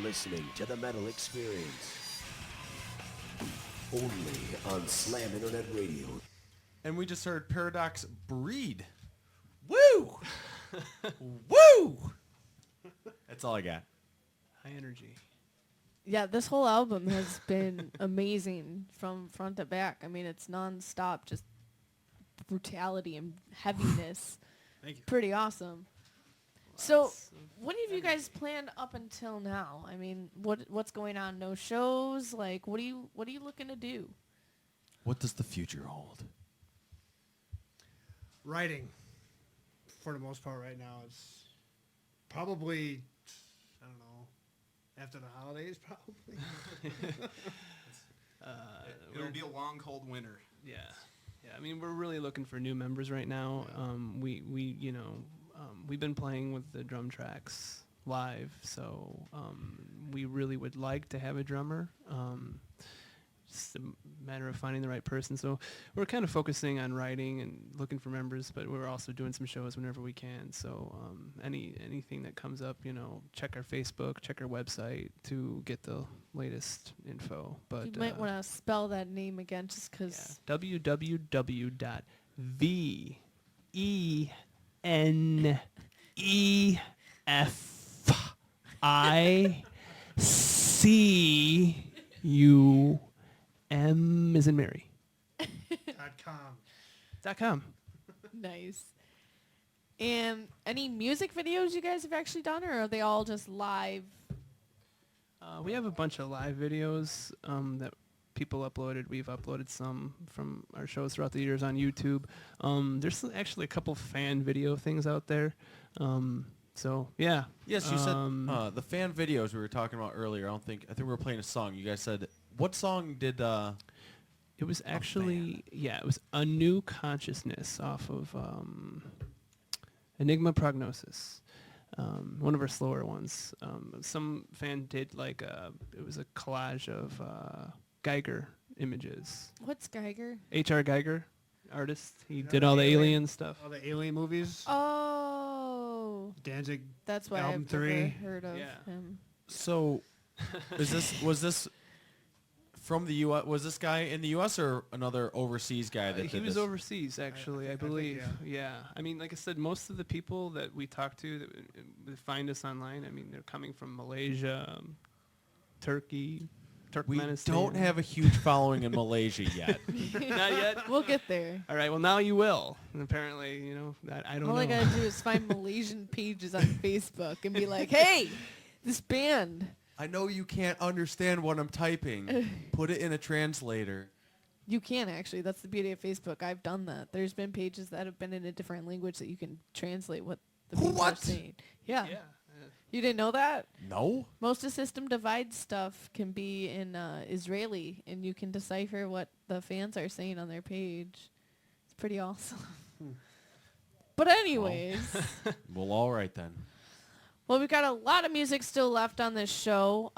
listening to the Metal Experience. Only on Slam Internet Radio. And we just heard Paradox Breed. Woo! Woo! That's all I got. High energy. Yeah, this whole album has been amazing from front to back. I mean, it's non-stop, just brutality and heaviness. Thank you. Pretty awesome. So, what have you guys planned up until now? I mean, what's going on? No shows? Like, what are you looking to do? What does the future hold? Writing, for the most part right now, it's probably, I don't know, after the holidays probably. It'll be a long, cold winter. Yeah. Yeah, I mean, we're really looking for new members right now. We've been playing with the drum tracks live, so we really would like to have a drummer. Just a matter of finding the right person. So we're kind of focusing on writing and looking for members, but we're also doing some shows whenever we can. So anything that comes up, check our Facebook, check our website to get the latest info. But You might want to spell that name again, just because. www.veneficum is in Mary. .com. Nice. And any music videos you guys have actually done, or are they all just live? We have a bunch of live videos that people uploaded. We've uploaded some from our shows throughout the years on YouTube. There's actually a couple fan video things out there. So yeah. Yes, you said the fan videos we were talking about earlier. I think we were playing a song. You guys said, what song did? It was actually it was A New Consciousness off of Enigma Prognosis. One of our slower ones. Some fan did it was a collage of Geiger images. What's Geiger? H.R. Geiger, artist. He know did the all the Alien? alien stuff. All the Alien movies. Oh, Danzig. that's why Album I've never 3. heard of Yeah. him. So, was this from the U.S.? Was this guy in the U.S. or another overseas guy that He did was this? overseas, actually, I think, believe. yeah. Yeah. I mean, like I said, most of the people that we talk to that find us online, I mean, they're coming from Malaysia, Turkey, We Turkmenistan. don't have a huge following in Malaysia yet. Not yet. We'll get there. All right. Well, now you will. And apparently, that I don't All know. I gotta do is find Malaysian pages on Facebook and be like, "Hey, this band." I know you can't understand what I'm typing. Put it in a translator. You can actually. That's the beauty of Facebook. I've done that. There's been pages that have been in a different language that you can translate what the people are What? saying. Yeah. Yeah. You didn't know that? No. Most of System Divide stuff can be in Israeli, and you can decipher what the fans are saying on their page. It's pretty awesome. But anyways, Well, all right then. well, we've got a lot of music still left on this show.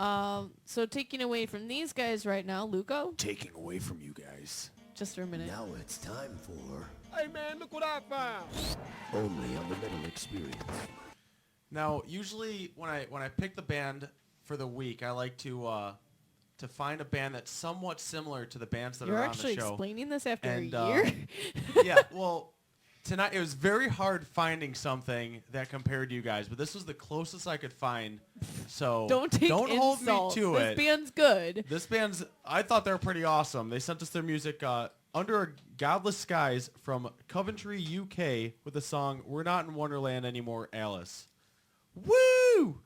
So taking away from these guys right now, Luco, Taking away from you guys. just for a minute. Now it's time for Hey man, look what I found. Only on the Metal Experience. Now, usually when I pick the band for the week, I like to find a band that's somewhat similar to the bands that You're are on actually the show. explaining this after And, a year? Yeah, well, tonight it was very hard finding something that compared to you guys, but this was the closest I could find. So Don't take hold me insult. to This it. band's good. This band's, I thought they were pretty awesome. They sent us their music Under a Godless Skies from Coventry, UK, with the song We're Not in Wonderland Anymore, Alice. Woo!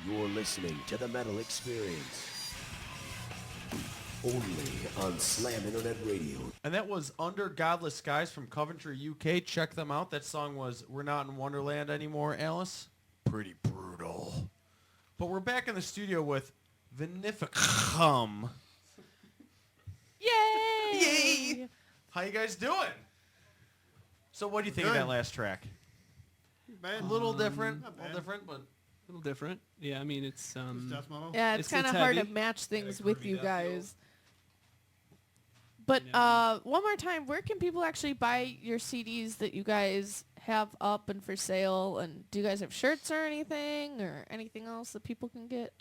You're listening to the Metal Experience. Only on Slam Internet Radio. And that was Under Godless Skies from Coventry, UK. Check them out. That song was We're Not in Wonderland Anymore, Alice. Pretty brutal. But we're back in the studio with Veneficum. Yay! Yay! How you guys doing? So what do you think of Good. that last track? Bad. A little different, not a little bad. different, but A little different. Yeah, I mean, it's It's death metal. Yeah, it's kind of it's hard to heavy. match things a with groovy you death feel. guys. But Yeah. one more time, where can people actually buy your CDs that you guys have up and for sale? And do you guys have shirts or anything else that people can get?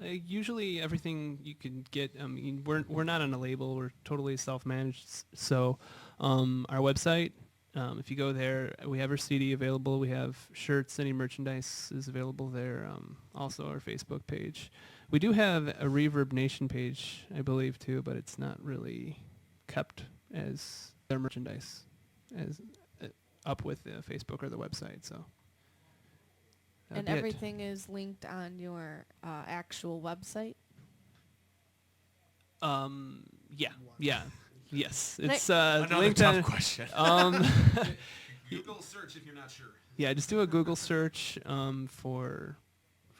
Usually everything you can get. I mean, we're not on a label. We're totally self-managed. So, our website. If you go there, we have our CD available. We have shirts. Any merchandise is available there. Also, our Facebook page. We do have a Reverb Nation page, I believe, too, but it's not really kept as their merchandise as up with the Facebook or the website. So. And that'd be it. everything is linked on your actual website? Yeah. Yes. Nick- It's another linked tough on, question. Google search if you're not sure. Yeah, just do a Google search for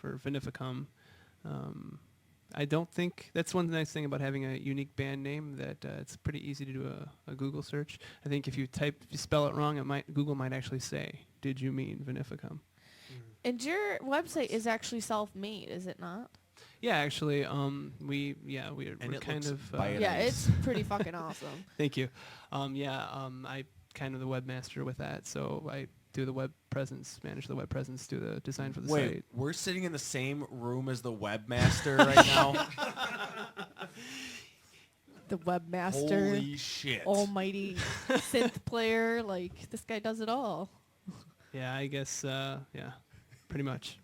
Veneficum. I don't think that's one nice thing about having a unique band name that it's pretty easy to do a Google search. I think if you spell it wrong, Google might actually say, "Did you mean Veneficum?" And your website is actually self-made, is it not? Yeah, actually, we're it kind looks of by Yeah, Nice. it's pretty fucking awesome. Thank you. I kind of the webmaster with that, so I do the web presence, manage the web presence, do the design for the Wait, site. we're sitting in the same room as the webmaster right now? The webmaster, Holy shit. almighty synth player, like this guy does it all. Yeah, I guess, pretty much.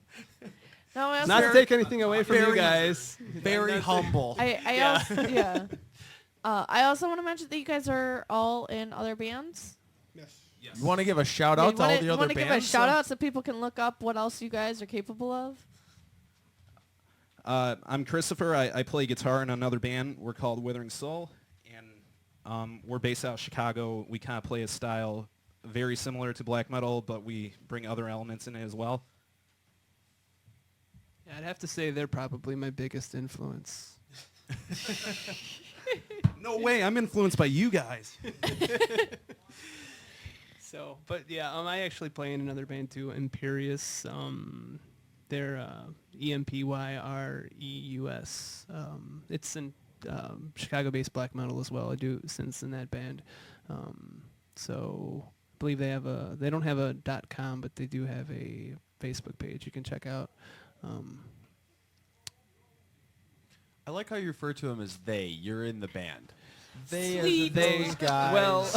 No, I also, Not to take anything away from you Very- guys. Very humble. I also want to mention that you guys are all in other bands. Yes. You want to give a shout out to all the You other want to bands? give a shout out so people can look up what else you guys are capable of? I'm Christopher. I play guitar in another band. We're called Withering Soul, and we're based out of Chicago. We kind of play a style very similar to black metal, but we bring other elements in it as well. Yeah, I'd have to say they're probably my biggest influence. No way, I'm influenced by you guys. So, but yeah, I actually play in another band too, Imperious. They're EMPYREUS. It's in Chicago-based black metal as well. I do synths in that band. So I believe they don't have a .com, but they do have a Facebook page you can check out. I like how you refer to them as they. You're in the band. They, Sweet. those guys. Well,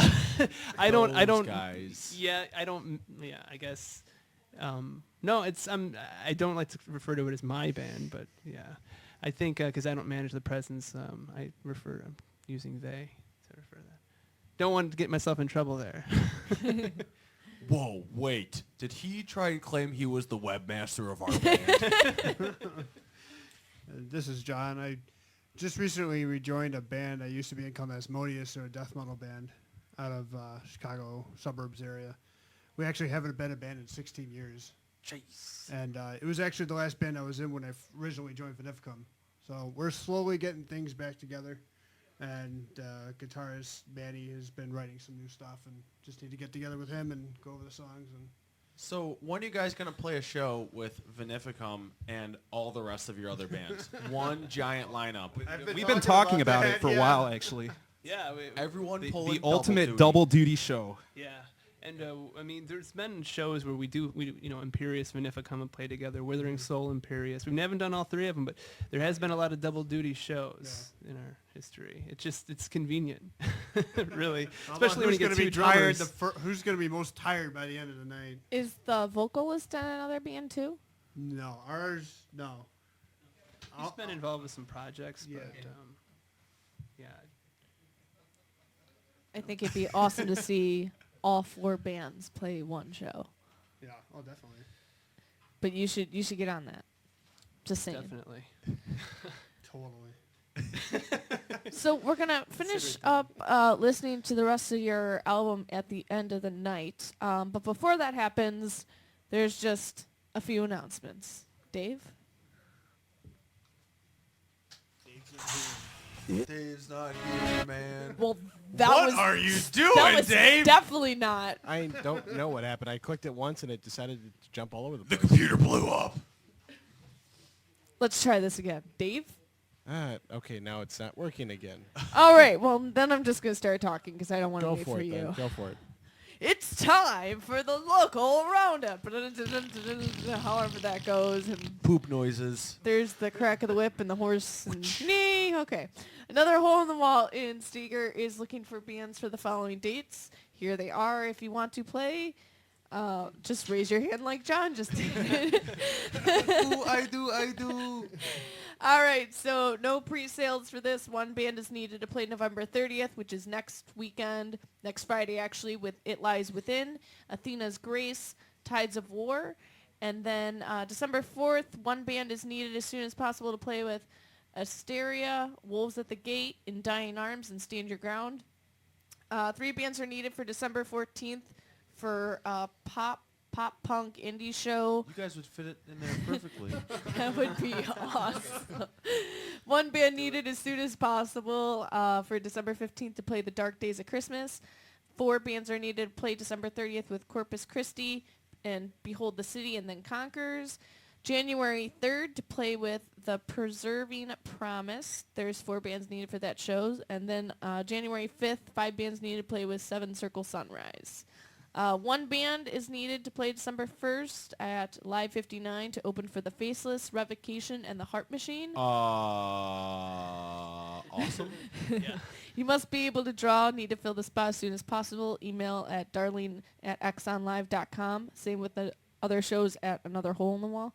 I don't. Those guys. Yeah, I don't. Yeah, I guess. No, it's. I don't like to refer to it as my band, but yeah, I think because I don't manage the presence, I'm using they to refer to that. Don't want to get myself in trouble there. Whoa, wait. Did he try and claim he was the webmaster of our band? This is John. I just recently rejoined a band I used to be in called Asmodeus, or a death metal band out of Chicago suburbs area. We actually haven't been a band in 16 years. Jeez. And it was actually the last band I was in when I originally joined Veneficum. So we're slowly getting things back together. And guitarist Manny has been writing some new stuff, and just need to get together with him and go over the songs. And So when are you guys going to play a show with Veneficum and all the rest of your other bands? One giant lineup. We've been talking about it for a while, actually. Yeah, Everyone The pulling ultimate double duty show. yeah. And I mean, there's been shows where we Imperious, Veneficum and play together, Withering Soul, Imperious. We haven't done all three of them, but there has been a lot of double duty shows in our history. It's convenient, really, especially when you get two drummers. Who's going to be most tired by the end of the night? Is the vocalist in another band too? No, ours, no. He's been involved with some projects, Yeah. but yeah. I think it'd be awesome to see all 4 bands play one show. Yeah, oh, definitely. But you should get on that. Just saying. Definitely. Totally. So we're gonna finish up listening to the rest of your album at the end of the night. But before that happens, there's just a few announcements. Dave? Dave's not here, man. Well, that What was are you doing, that was Dave? definitely not. I don't know what happened. I clicked it once and it decided to jump all over the The place. computer blew up. Let's try this again. Dave? Okay, now it's not working again. All right. Well, then I'm just gonna start talking because I don't want to Go wait for for it, you. then. Go for it. It's time for the local roundup. However that goes, and Poop noises. there's the crack of the whip and the horse and knee. Okay. Another hole in the wall in Steger is looking for bands for the following dates. Here they are. If you want to play, just raise your hand like John just did. Ooh, I do. All right, so no pre-sales for this. One band is needed to play November 30th, which is next weekend, next Friday actually, with It Lies Within, Athena's Grace, Tides of War. And then December 4th, one band is needed as soon as possible to play with Asteria, Wolves at the Gate, In Dying Arms, and Stand Your Ground. 3 bands are needed for December 14th for pop punk indie show. You guys would fit it in there perfectly. That would be awesome. One band needed as soon as possible for December 15th to play The Dark Days of Christmas. 4 bands are needed to play December 30th with Corpus Christi and Behold the City and Then Conquers. January 3rd to play with The Preserving Promise. There's 4 bands needed for that show. And then January 5th, 5 bands needed to play with Seven Circle Sunrise. One band is needed to play December 1st at Live 59 to open for The Faceless, Revocation, and The Heart Machine. Awesome. Yeah. You must be able to draw, need to fill the spot as soon as possible. Email at darlene@xonlive.com. Same with the other shows at Another Hole in the Wall.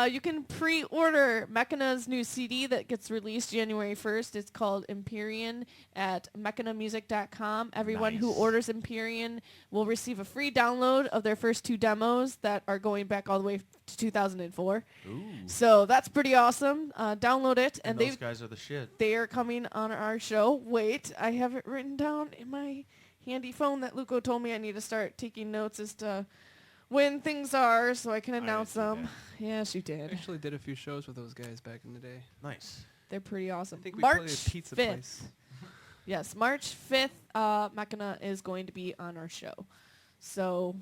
You can pre-order Mechana's new CD that gets released January 1st. It's called Empyrean at mechanamusic.com. Everyone who orders Empyrean will receive a free download of their first 2 demos that are going back all the way to 2004. Ooh. So that's pretty awesome. Download it. And those guys are the shit. They are coming on our show. Wait, I have it written down in my handy phone that Luco told me I need to start taking notes as to when things are so I can announce them. Yes, you I did. actually did a few shows with those guys back in the day. Nice. They're pretty awesome. I think we March played a pizza 5th. place. Yes, March 5th, Mechana is going to be on our show. So,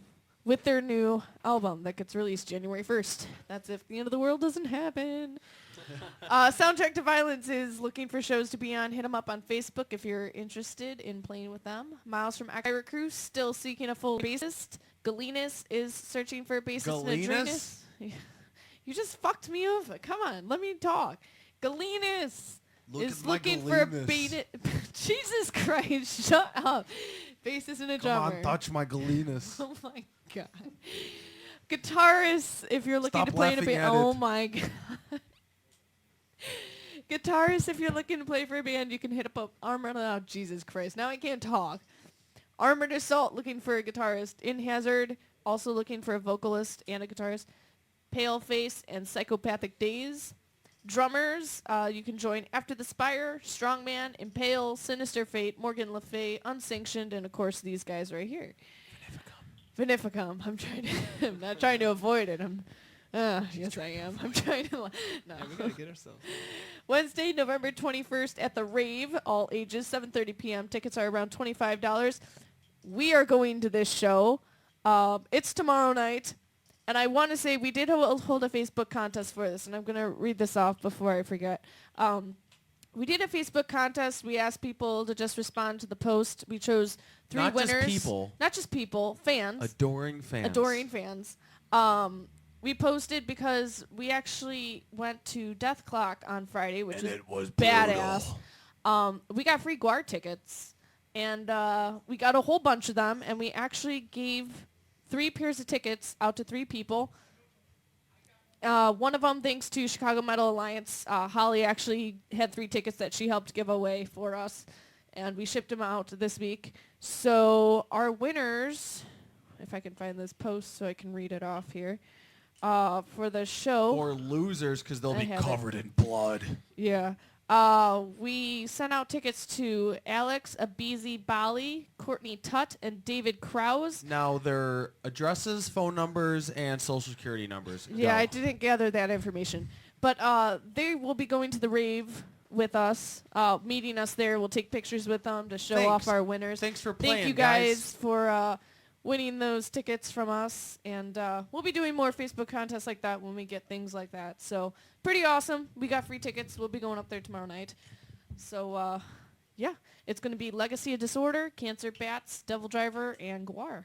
with their new album that gets released January 1st. That's if the end of the world doesn't happen. Soundtrack to Violence is looking for shows to be on. Hit them up on Facebook if you're interested in playing with them. Miles from Ira Crew still seeking a full bassist. Galenas is searching for a bassist and a Galenas? drinist. You just fucked me over. Come on, let me talk. Galenas is looking for a bassist. Jesus Christ, shut up. Bassist and a drummer. Come on, touch my Galenas. Oh my god. Guitarist, if you're looking Stop to play in a laughing band. at Oh it. my god. Guitarist, if you're looking to play for a band, you can hit up Armored. Oh, Jesus Christ. Now I can't talk. Armored Assault, looking for a guitarist. In Hazard, also looking for a vocalist and a guitarist. Paleface and Psychopathic Days. Drummers, you can join After the Spire, Strongman, Impale, Sinister Fate, Morgan Le Fay, Unsanctioned, and of course these guys right here. Veneficum. I'm not trying to avoid it. Yes, I am. I'm trying to. No. Yeah, we gotta get ourselves. Wednesday, November 21st at the Rave, all ages, 7:30 p.m. Tickets are around $25. We are going to this show. It's tomorrow night, and I want to say we did hold a Facebook contest for this, and I'm going to read this off before I forget. We did a Facebook contest. We asked people to just respond to the post. We chose 3 Not just winners. people. Not just people. Fans. Adoring fans. Adoring fans. We posted because we actually went to Death Clock on Friday, which was badass. We got free Guar tickets, and we got a whole bunch of them, and we actually gave 3 pairs of tickets out to 3 people. One of them, thanks to Chicago Metal Alliance, Holly actually had 3 tickets that she helped give away for us, and we shipped them out this week. So our winners, if I can find this post so I can read it off here, for the show. Or losers, because they'll I be have it. covered in blood. Yeah. We sent out tickets to Alex Abizi Bali, Courtney Tutt, and David Krause. Now, their addresses, phone numbers, and social security numbers. Yeah, Go. I didn't gather that information. But they will be going to the rave with us, meeting us there. We'll take pictures with them to show Thanks. off our winners. Thanks for playing, Thank you guys for winning those tickets from us. And we'll be doing more Facebook contests like that when we get things like that. So pretty awesome. We got free tickets. We'll be going up there tomorrow night. So, yeah, it's going to be Legacy of Disorder, Cancer Bats, Devil Driver, and Guar.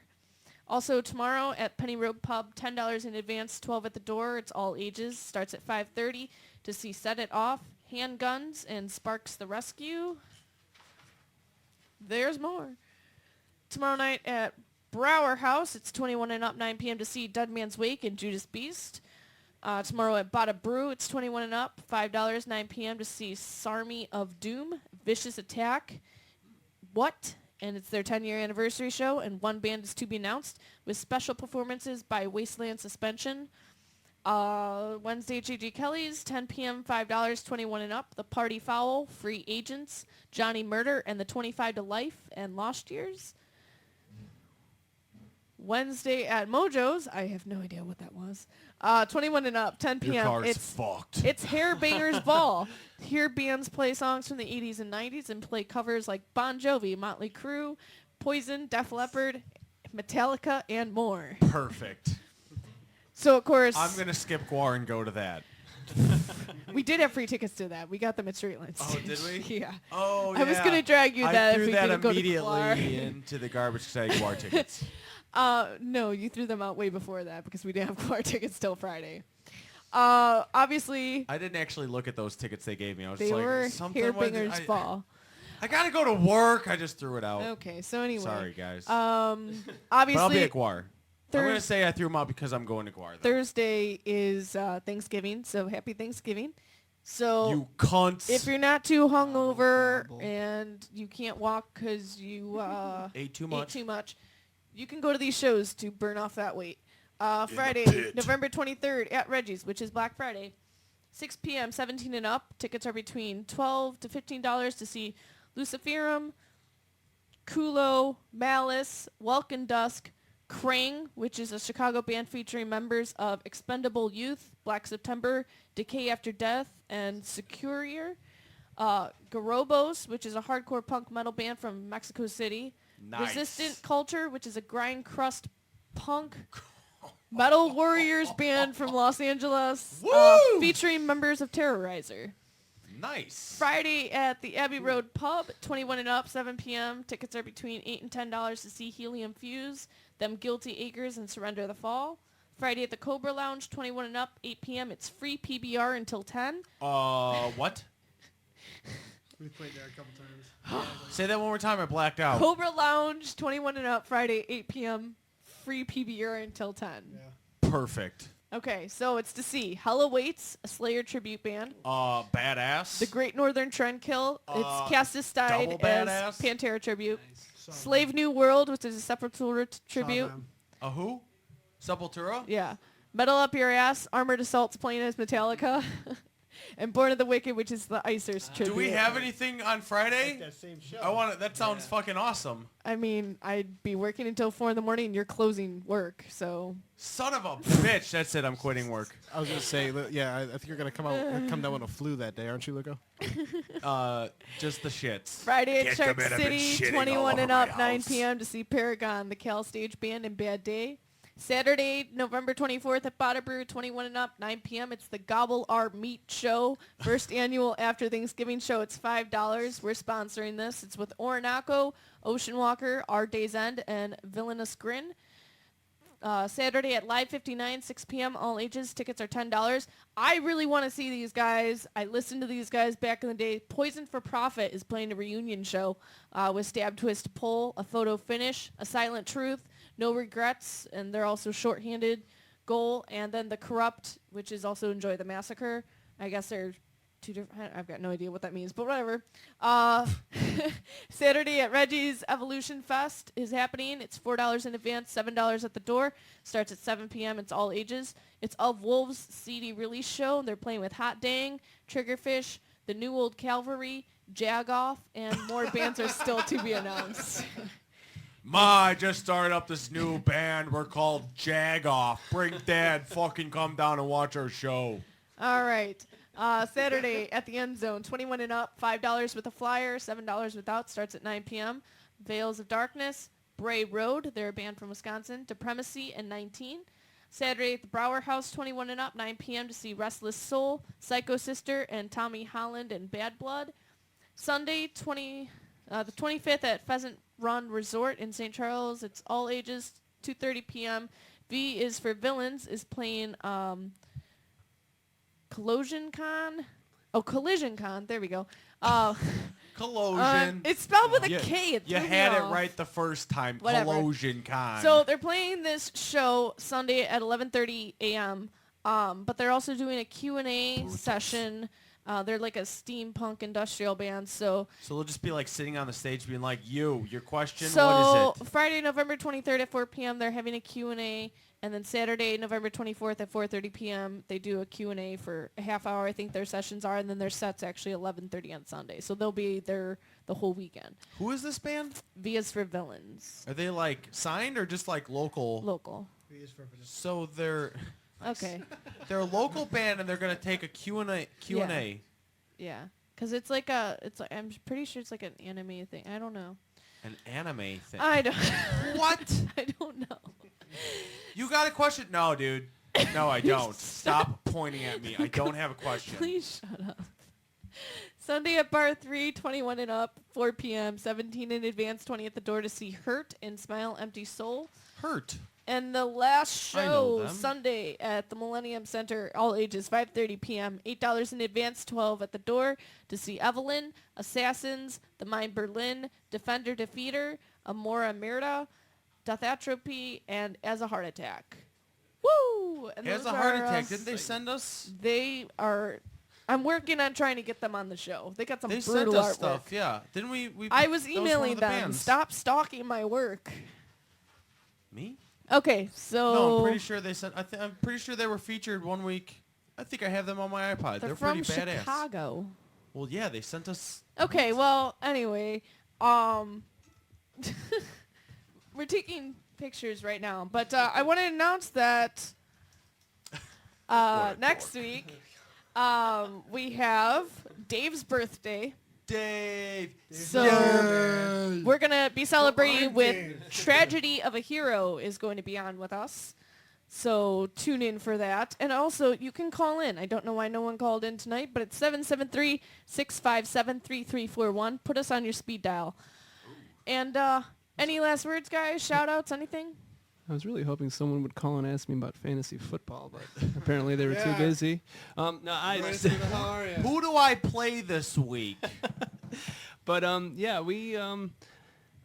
Also tomorrow at Penny Road Pub, $10 in advance, 12 at the door. It's all ages. Starts at 5:30 to see Set It Off, Handguns, and Sparks the Rescue. There's more. Tomorrow night at Brower House, it's 21 and up, 9 p.m. to see Dead Man's Wake and Judas Beast. Tomorrow at Bada Brew, it's 21 and up, $5, 9 p.m. to see Sarmy of Doom, Vicious Attack, What? And it's their 10-year anniversary show, and one band is to be announced with special performances by Wasteland Suspension. Wednesday, J.G. Kelly's, 10 p.m., $5, 21 and up, The Party Foul, Free Agents, Johnny Murder, and the 25 to Life, and Lost Years. Wednesday at Mojo's, I have no idea what that was. 21 and up, 10 p.m. Your car's fucked. It's Hair Bangers Ball. Here bands play songs from the 80s and 90s and play covers like Bon Jovi, Motley Crue, Poison, Def Leppard, Metallica, and more. Perfect. So, of course, I'm going to skip Guar and go to that. we did have free tickets to that. We got them at Streetline Oh, Stage. did we? Yeah. Oh, yeah. I was going to drag you I that threw if we that didn't go to immediately Guar. into the garbage because I had Guar tickets. No, you threw them out way before that because we didn't have Guar tickets till Friday. Obviously, I didn't actually look at those tickets they gave me. I was they just like, were something Hair was- Bangers Ball. I got to go to work. I just threw it out. Okay, so anyway. Sorry, guys. Obviously, but I'll be at Guar. I'm going to Thurs- say I threw them out because I'm going to Guar. Though. Thursday is Thanksgiving, so happy Thanksgiving. So You cunts. if you're not too hungover and you can't walk because you ate too ate much. too much, you can go to these shows to burn off that weight. Friday, pit. November 23rd at Reggie's, which is Black Friday, 6 p.m., 17 and up. Tickets are between $12 to $15 to see Luciferum, Kulo, Malice, Welkin Dusk, Krang, which is a Chicago band featuring members of Expendable Youth, Black September, Decay After Death, and Securior. Garobos, which is a hardcore punk metal band from Mexico City. Nice. Resistant Culture, which is a grind crust punk metal warriors band from Los Angeles, Woo! featuring members of Terrorizer. Nice. Friday at the Abbey Road Pub, 21 and up, 7 p.m. Tickets are between $8 and $10 to see Helium Fuse, Them Guilty Acres, and Surrender the Fall. Friday at the Cobra Lounge, 21 and up, 8 p.m. It's free PBR until 10. What? We played there a couple times. Say that one more time. I blacked out. Cobra Lounge, 21 and up, Friday, 8 p.m. Free PBR until 10. Yeah. Perfect. Okay, so it's to see Hell Awaits, a Slayer tribute band. Badass. The Great Northern Trendkill. It's Castus Died double as badass. Pantera tribute. Saw Slave New World, which is a Sepultura tribute. them. A who? Sepultura? Yeah. Metal Up Your Ass, Armored Assault's playing as Metallica. And Born of the Wicked, which is the Icers tribute. Do we have anything on Friday? That same show. I want it. That sounds fucking awesome. I mean, I'd be working until 4 in the morning and you're closing work, so... Son of a bitch. That's it. I'm quitting work. I was gonna say, yeah, I think you're gonna come down with a flu that day, aren't you, Luco? Just the shits. Friday at Get Shark them in, I've been City, shitting 21 all and over up, my 9 house. p.m. to see Paragon, the Cal Stage Band, and Bad Day. Saturday, November 24th at Bada Brew, 21 and up, 9 p.m. It's the Gobble Our Meat Show. First annual after Thanksgiving show. It's $5. We're sponsoring this. It's with Orinoco, Ocean Walker, Our Day's End, and Villainous Grin. Saturday at Live 59, 6 p.m. All ages. Tickets are $10. I really want to see these guys. I listened to these guys back in the day. Poison for Profit is playing a reunion show with Stab, Twist, Pull, A Photo Finish, A Silent Truth, No Regrets, and they're also shorthanded. goal, and then the Corrupt, which is also Enjoy the Massacre. I guess they're two different. I've got no idea what that means, but whatever. Saturday at Reggie's Evolution Fest is happening. It's $4 in advance, $7 at the door. Starts at 7 p.m. It's all ages. It's Of Wolves CD release show. They're playing with Hot Dang, Triggerfish, The New Old Cavalry, Jagoff, and more bands are still to be announced. Ma, I just started up this new band. We're called Jagoff. Bring Dad. Fucking come down and watch our show. All right. Saturday at the End Zone, 21 and up, $5 with a flyer, $7 without. Starts at 9 p.m. Veils of Darkness, Bray Road. They're a band from Wisconsin. Depremacy and 19. Saturday at the Brower House, 21 and up, 9 p.m. to see Restless Soul, Psycho Sister, and Tommy Holland and Bad Blood. Sunday, the 25th at Pheasant Run Resort in St. Charles. It's all ages, 2:30 p.m. V is for Villains is playing Collision Con. Oh, Collision Con. There we go. Collusion. It's spelled with a K. You had it right the first time. Whatever. Collusion Con. So they're playing this show Sunday at 11:30 a.m. But they're also doing a Q&A session. They're like a steampunk industrial band. So they'll just be like sitting on the stage being like, your question, so what is it? Friday, November 23rd at 4 p.m. they're having a Q&A. And then Saturday, November 24th at 4:30 p.m. they do a Q&A for a half hour. I think their sessions are. And then their set's actually 11:30 on Sunday. So they'll be there the whole weekend. Who is this band? V is for Villains. Are they like signed or just like local? Local. So they're... Okay. They're a local band and they're going to take a Q&A. Yeah. Because it's like I'm pretty sure it's like an anime thing. I don't know. An anime thing? I don't. What? I don't know. You got a question? No, dude. No, I don't. Stop pointing at me. I don't have a question. Please shut up. Sunday at Bar 3, 21 and up, 4 p.m., 17 in advance, 20 at the door to see Hurt and Smile Empty Soul. Hurt. And the last I know show, them. Sunday at the Millennium Center, all ages, 5:30 p.m., $8 in advance, 12 at the door to see Evelyn, Assassins, The Mind Berlin, Defender Defeater, Amora Mirta, Deathatropy, and As a Heart Attack. Woo! And As those a heart are, attack. Didn't they send us? They are... I'm working on trying to get them on the show. They got some They brutal sent us artwork. stuff, yeah. Didn't we I was that one of emailing the them. bands. Stop stalking my work. Me? Okay, so... No, I'm pretty sure they sent... I'm pretty sure they were featured one week. I think I have them on my iPod. They're pretty from badass. Chicago. Well, yeah, they sent us... Okay, well, anyway, we're taking pictures right now, but I want to announce that next week we have Dave's birthday. Dave. So we're going to be celebrating with Tragedy of a Hero is going to be on with us. So tune in for that. And also, you can call in. I don't know why no one called in tonight, but it's 773-657-3341. Put us on your speed dial. And any last words, guys? Shout-outs? Anything? I was really hoping someone would call and ask me about fantasy football, but apparently they were too busy. Who do I play this week? But yeah, we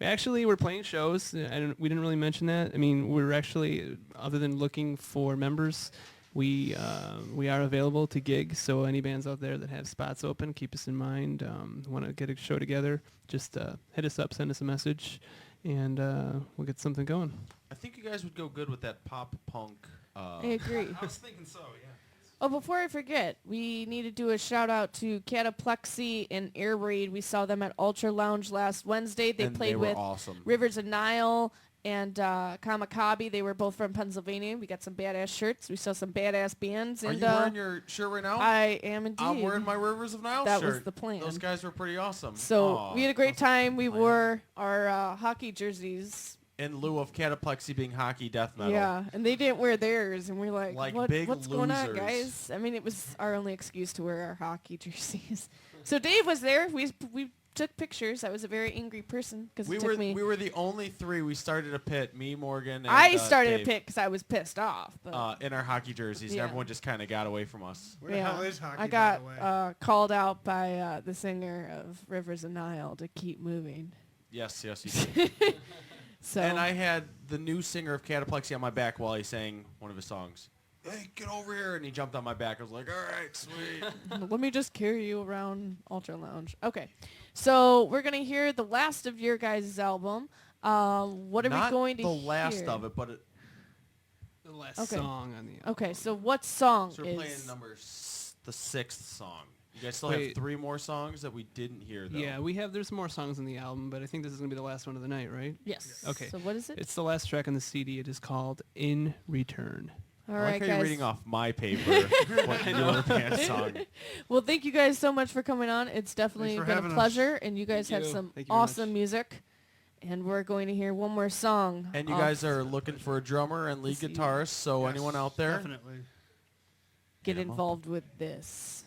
actually were playing shows. We didn't really mention that. I mean, we're actually, other than looking for members, we are available to gig. So any bands out there that have spots open, keep us in mind. Want to get a show together? Just hit us up, send us a message, and we'll get something going. I think you guys would go good with that pop punk. I agree. I was thinking so, yeah. Oh, before I forget, we need to do a shout-out to Cataplexy and Air Raid. We saw them at Ultra Lounge last Wednesday. They And played they were with awesome. Rivers of Nile and Kamakabe. They were both from Pennsylvania. We got some badass shirts. We saw some badass bands. Are And you wearing your shirt right now? I am indeed. I'm wearing my Rivers of Nile That shirt. was the plan. Those guys were pretty awesome. So Aw, we had a great that was time. We plan. wore our hockey jerseys. In lieu of Cataplexy being hockey death metal. Yeah, and they didn't wear theirs, and we're like, Like what, big what's going on, losers. guys? I mean, it was our only excuse to wear our hockey jerseys. So Dave was there. We took pictures. I was a very angry person because it took me. We were the only three. We started a pit. Me, Morgan, and I started Dave, a pit because I was pissed off. But in our hockey jerseys, Yeah. and everyone just kind of got away from us. Where the hell is hockey, I by got the way? called out by the singer of Rivers of Nile to keep moving. Yes, you did. So And I had the new singer of Cataplexy on my back while he sang one of his songs. Hey, get over here! And he jumped on my back. I was like, all right, sweet. let me just carry you around Ultra Lounge. Okay, so we're gonna hear the last of your guys' album. What are Not we going to the hear? last of it, but The last Okay. song on the album. Okay, so what song so we're playing is? the 6th song. You guys still Wait. have 3 more songs that we didn't hear, though. Yeah, there's more songs on the album, but I think this is going to be the last one of the night, right? Yes. Okay. So what is it? It's the last track on the CD. It is called In Return. All I right, like how guys. you're reading off my paper what the other band's song. Well, thank you guys so much for coming on. It's definitely Thanks for been a having us. pleasure, and you guys Thank have you. some Thank you very awesome much. music. And we're going to hear one more song. And you off- guys are looking for a drummer and lead This- guitarist, so Yes, anyone out there? Definitely. get Hit 'em up. involved with this.